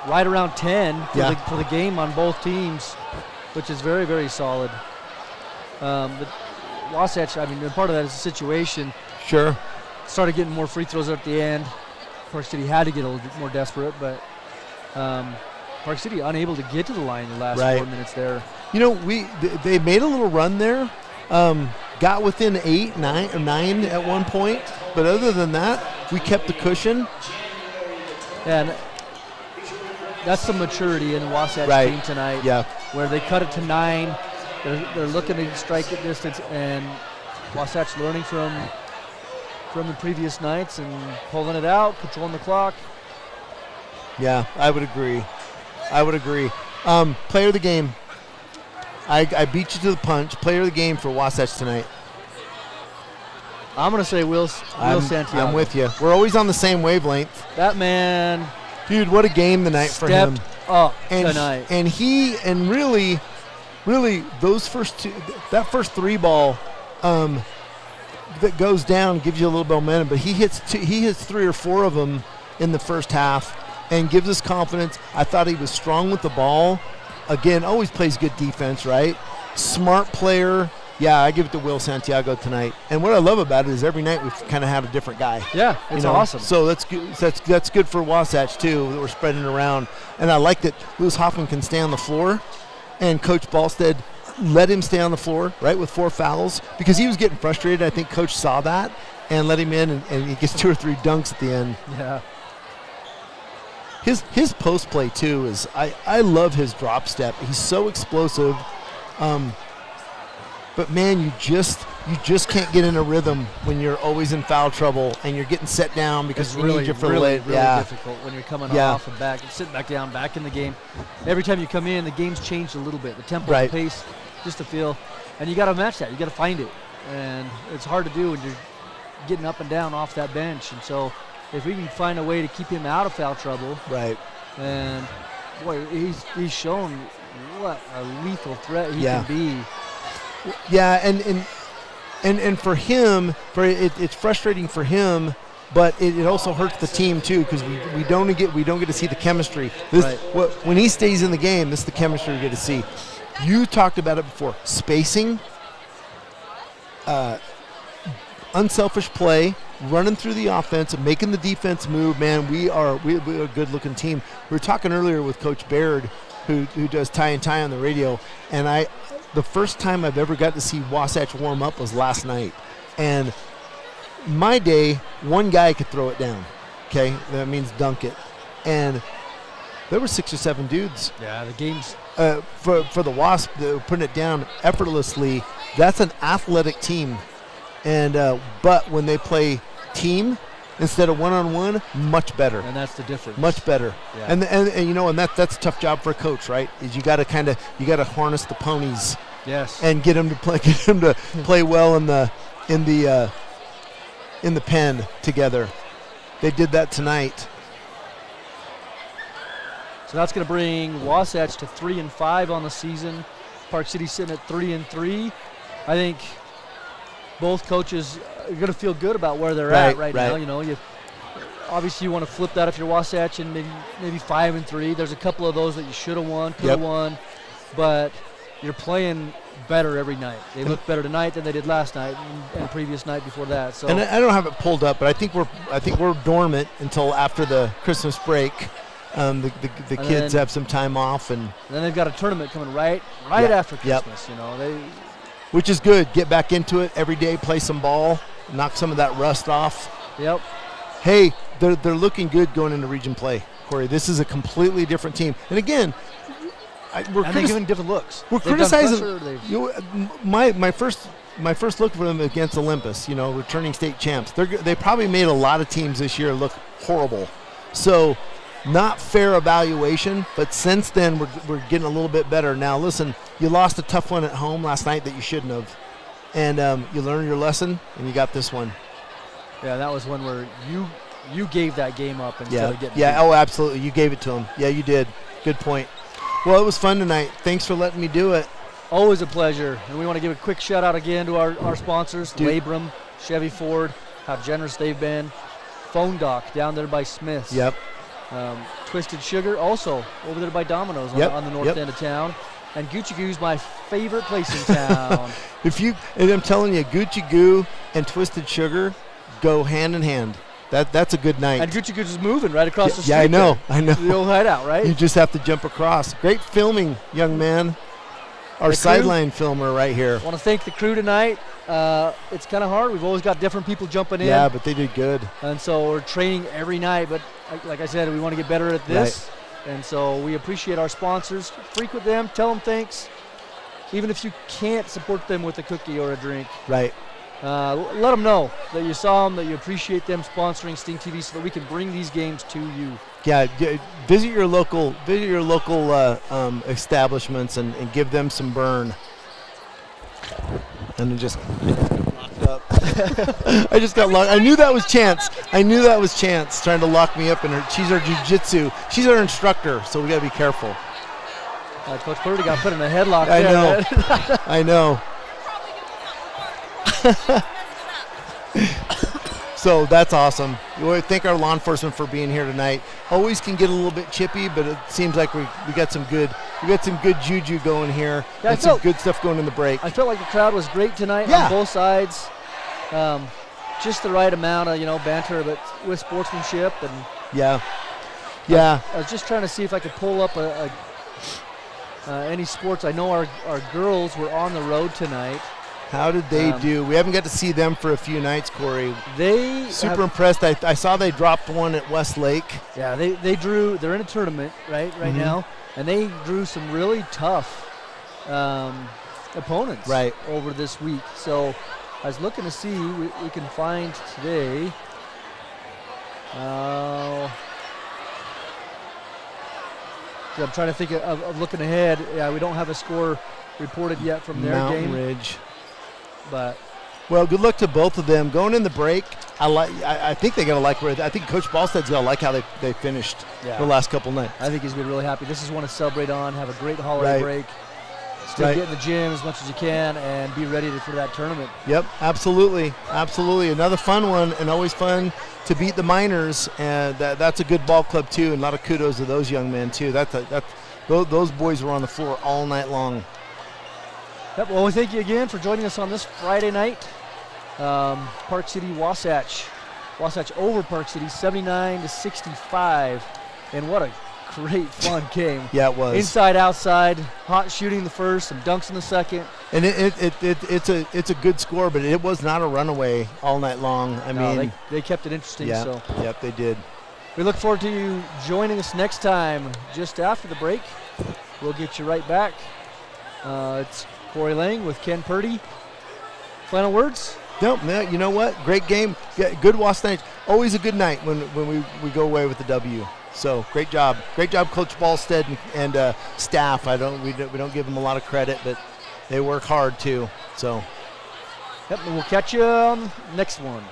right around 10 for the game on both teams, which is very, very solid. But Wasatch, I mean, part of that is the situation. Sure. Started getting more free throws at the end. Park City had to get a little bit more desperate, but Park City unable to get to the line the last 4 minutes there. You know, they made a little run there. Got within 9 at one point, but other than that, we kept the cushion. And that's the maturity in the Wasatch team tonight. Yeah. Where they cut it to 9. They're looking to strike at distance, and Wasatch learning from the previous nights and pulling it out, controlling the clock. Yeah, I would agree. Player of the game. I beat you to the punch. Player of the game for Wasatch tonight. I'm going to say Will Santiago. I'm with you. We're always on the same wavelength. That man. Dude, what a game tonight for him. Up tonight. And really, those that first three ball that goes down gives you a little bit of momentum, but he hits 3 or 4 of them in the first half and gives us confidence. I thought he was strong with the ball. Again, always plays good defense, right? Smart player. Yeah, I give it to Will Santiago tonight. And what I love about it is every night we've kind of had a different guy. Yeah, it's awesome. So that's good. That's good for Wasatch too, that we're spreading around. And I like that Lewis Hoffman can stay on the floor, and Coach Ballstead let him stay on the floor, right, with 4 fouls, because he was getting frustrated. I think Coach saw that and let him in, and he gets 2 or 3 dunks at the end. Yeah. His post play too is I love his drop step. He's so explosive, but man, you just can't get in a rhythm when you're always in foul trouble and you're getting set down because we need you for really late. Difficult when you're coming off and back and sitting back down, back in the game. Every time you come in, the game's changed a little bit. The tempo, the pace, just the feel, and you got to match that. You got to find it, and it's hard to do when you're getting up and down off that bench. And so, if we can find a way to keep him out of foul trouble, and boy, he's shown what a lethal threat he can be. Yeah, and for him, it's frustrating for him, but it also hurts the team too, because we don't get to see the chemistry. When he stays in the game, this is the chemistry we get to see. You talked about it before. Spacing, unselfish play, running through the offense, and making the defense move. Man, we're a good-looking team. We were talking earlier with Coach Baird, who does Tie and Tie on the radio, and the first time I've ever got to see Wasatch warm up was last night. And my day, one guy could throw it down. Okay, that means dunk it. And there were 6 or 7 dudes. Yeah, the game's for the Wasp, putting it down effortlessly. That's an athletic team. And but when they play team instead of one-on-one, much better. And that's the difference. Much better. Yeah. And you know, and that's a tough job for a coach, right? Is you got to harness the ponies. Yes. And get them to play well in the pen together. They did that tonight. So that's going to bring Wasatch to 3-5 on the season. Park City sitting at 3-3. I think both coaches are going to feel good about where they're at right now. You know, obviously you want to flip that if you're Wasatch and maybe 5-3. There's a couple of those that you should have won, could have won, but you're playing better every night. They look better tonight than they did last night and the previous night before that. So, and I don't have it pulled up, but I think we're dormant until after the Christmas break. The kids have some time off, and then they've got a tournament coming right after Christmas. You know, which is good. Get back into it every day, play some ball, knock some of that rust off. Yep. Hey, they're looking good going into region play, Corey. This is a completely different team. And again, we're and they're giving different looks. We're They've done criticizing. pressure, My first look for them against Olympus, returning state champs. They probably made a lot of teams this year look horrible. So, not fair evaluation. But since then, we're getting a little bit better. Now, listen, you lost a tough one at home last night that you shouldn't have, and you learned your lesson, and you got this one. Yeah, that was one where you gave that game up instead of getting. Yeah. Oh, absolutely. You gave it to them. Yeah, you did. Good point. Well, it was fun tonight. Thanks for letting me do it. Always a pleasure. And we want to give a quick shout out again to our sponsors, Labrum, Chevy Ford, how generous they've been. Phone Doc down there by Smith's. Yep. Twisted Sugar also over there by Domino's on the north end of town. And Gucci Goo's my favorite place in town. And I'm telling you, Gucci Goo and Twisted Sugar go hand in hand. That's a good night. And Gucci Goo's is moving right across the street. Yeah, I know. The old hideout, right? You just have to jump across. Great filming, young man. Our sideline filmer right here. I want to thank the crew tonight. It's kind of hard. We've always got different people jumping in. Yeah, but they did good. And so we're training every night. But like I said, we want to get better at this. Right. And so we appreciate our sponsors. Frequent them. Tell them thanks. Even if you can't support them with a cookie or a drink. Right. Let them know that you saw them, that you appreciate them sponsoring Stingtv so that we can bring these games to you. Yeah, visit your local establishments and give them some burn. And then just locked up. I just got locked. I knew that was Chance trying to lock me up in her. She's our jiu-jitsu. She's our instructor, so we got to be careful. Coach Purdy got put in a headlock. I know. So that's awesome. We thank our law enforcement for being here tonight. Always can get a little bit chippy, but it seems like we got some good juju going here. Yeah, and some good stuff going in the break. I felt like the crowd was great tonight on both sides. Just the right amount of banter, but with sportsmanship and yeah. I was just trying to see if I could pull up any sports. I know our girls were on the road tonight. How did they do? We haven't got to see them for a few nights, Corey. They super impressed. I saw they dropped one at Westlake. Yeah, they drew. They're in a tournament right now, and they drew some really tough opponents over this week. So I was looking to see we can find today. I'm trying to think of looking ahead. Yeah, we don't have a score reported yet from their Mountain game. Ridge. But good luck to both of them going in the break. I think they're gonna like where. I think Coach Ballstead's gonna like how they finished the last couple nights. I think he's gonna be really happy. This is one to celebrate on. Have a great holiday break. Still get in the gym as much as you can and be ready for that tournament. Yep, absolutely. Another fun one, and always fun to beat the Miners. And that's a good ball club too. And a lot of kudos to those young men too. Those boys were on the floor all night long. Yep, well, we thank you again for joining us on this Friday night. Park City, Wasatch. Wasatch over Park City, 79-65. And what a great, fun game. Yeah, it was. Inside, outside, hot shooting the first, some dunks in the second. And it's a good score, but it was not a runaway all night long. I mean, they kept it interesting. Yeah, so. Yep, they did. We look forward to you joining us next time just after the break. We'll get you right back. It's Corey Lang with Ken Purdy. Final words? No, man, you know what? Great game. Yeah, good Wasatch. Always a good night when we go away with the W. So great job. Great job, Coach Ballstead and staff. We don't give them a lot of credit, but they work hard too. So, yep, and we'll catch you on the next one.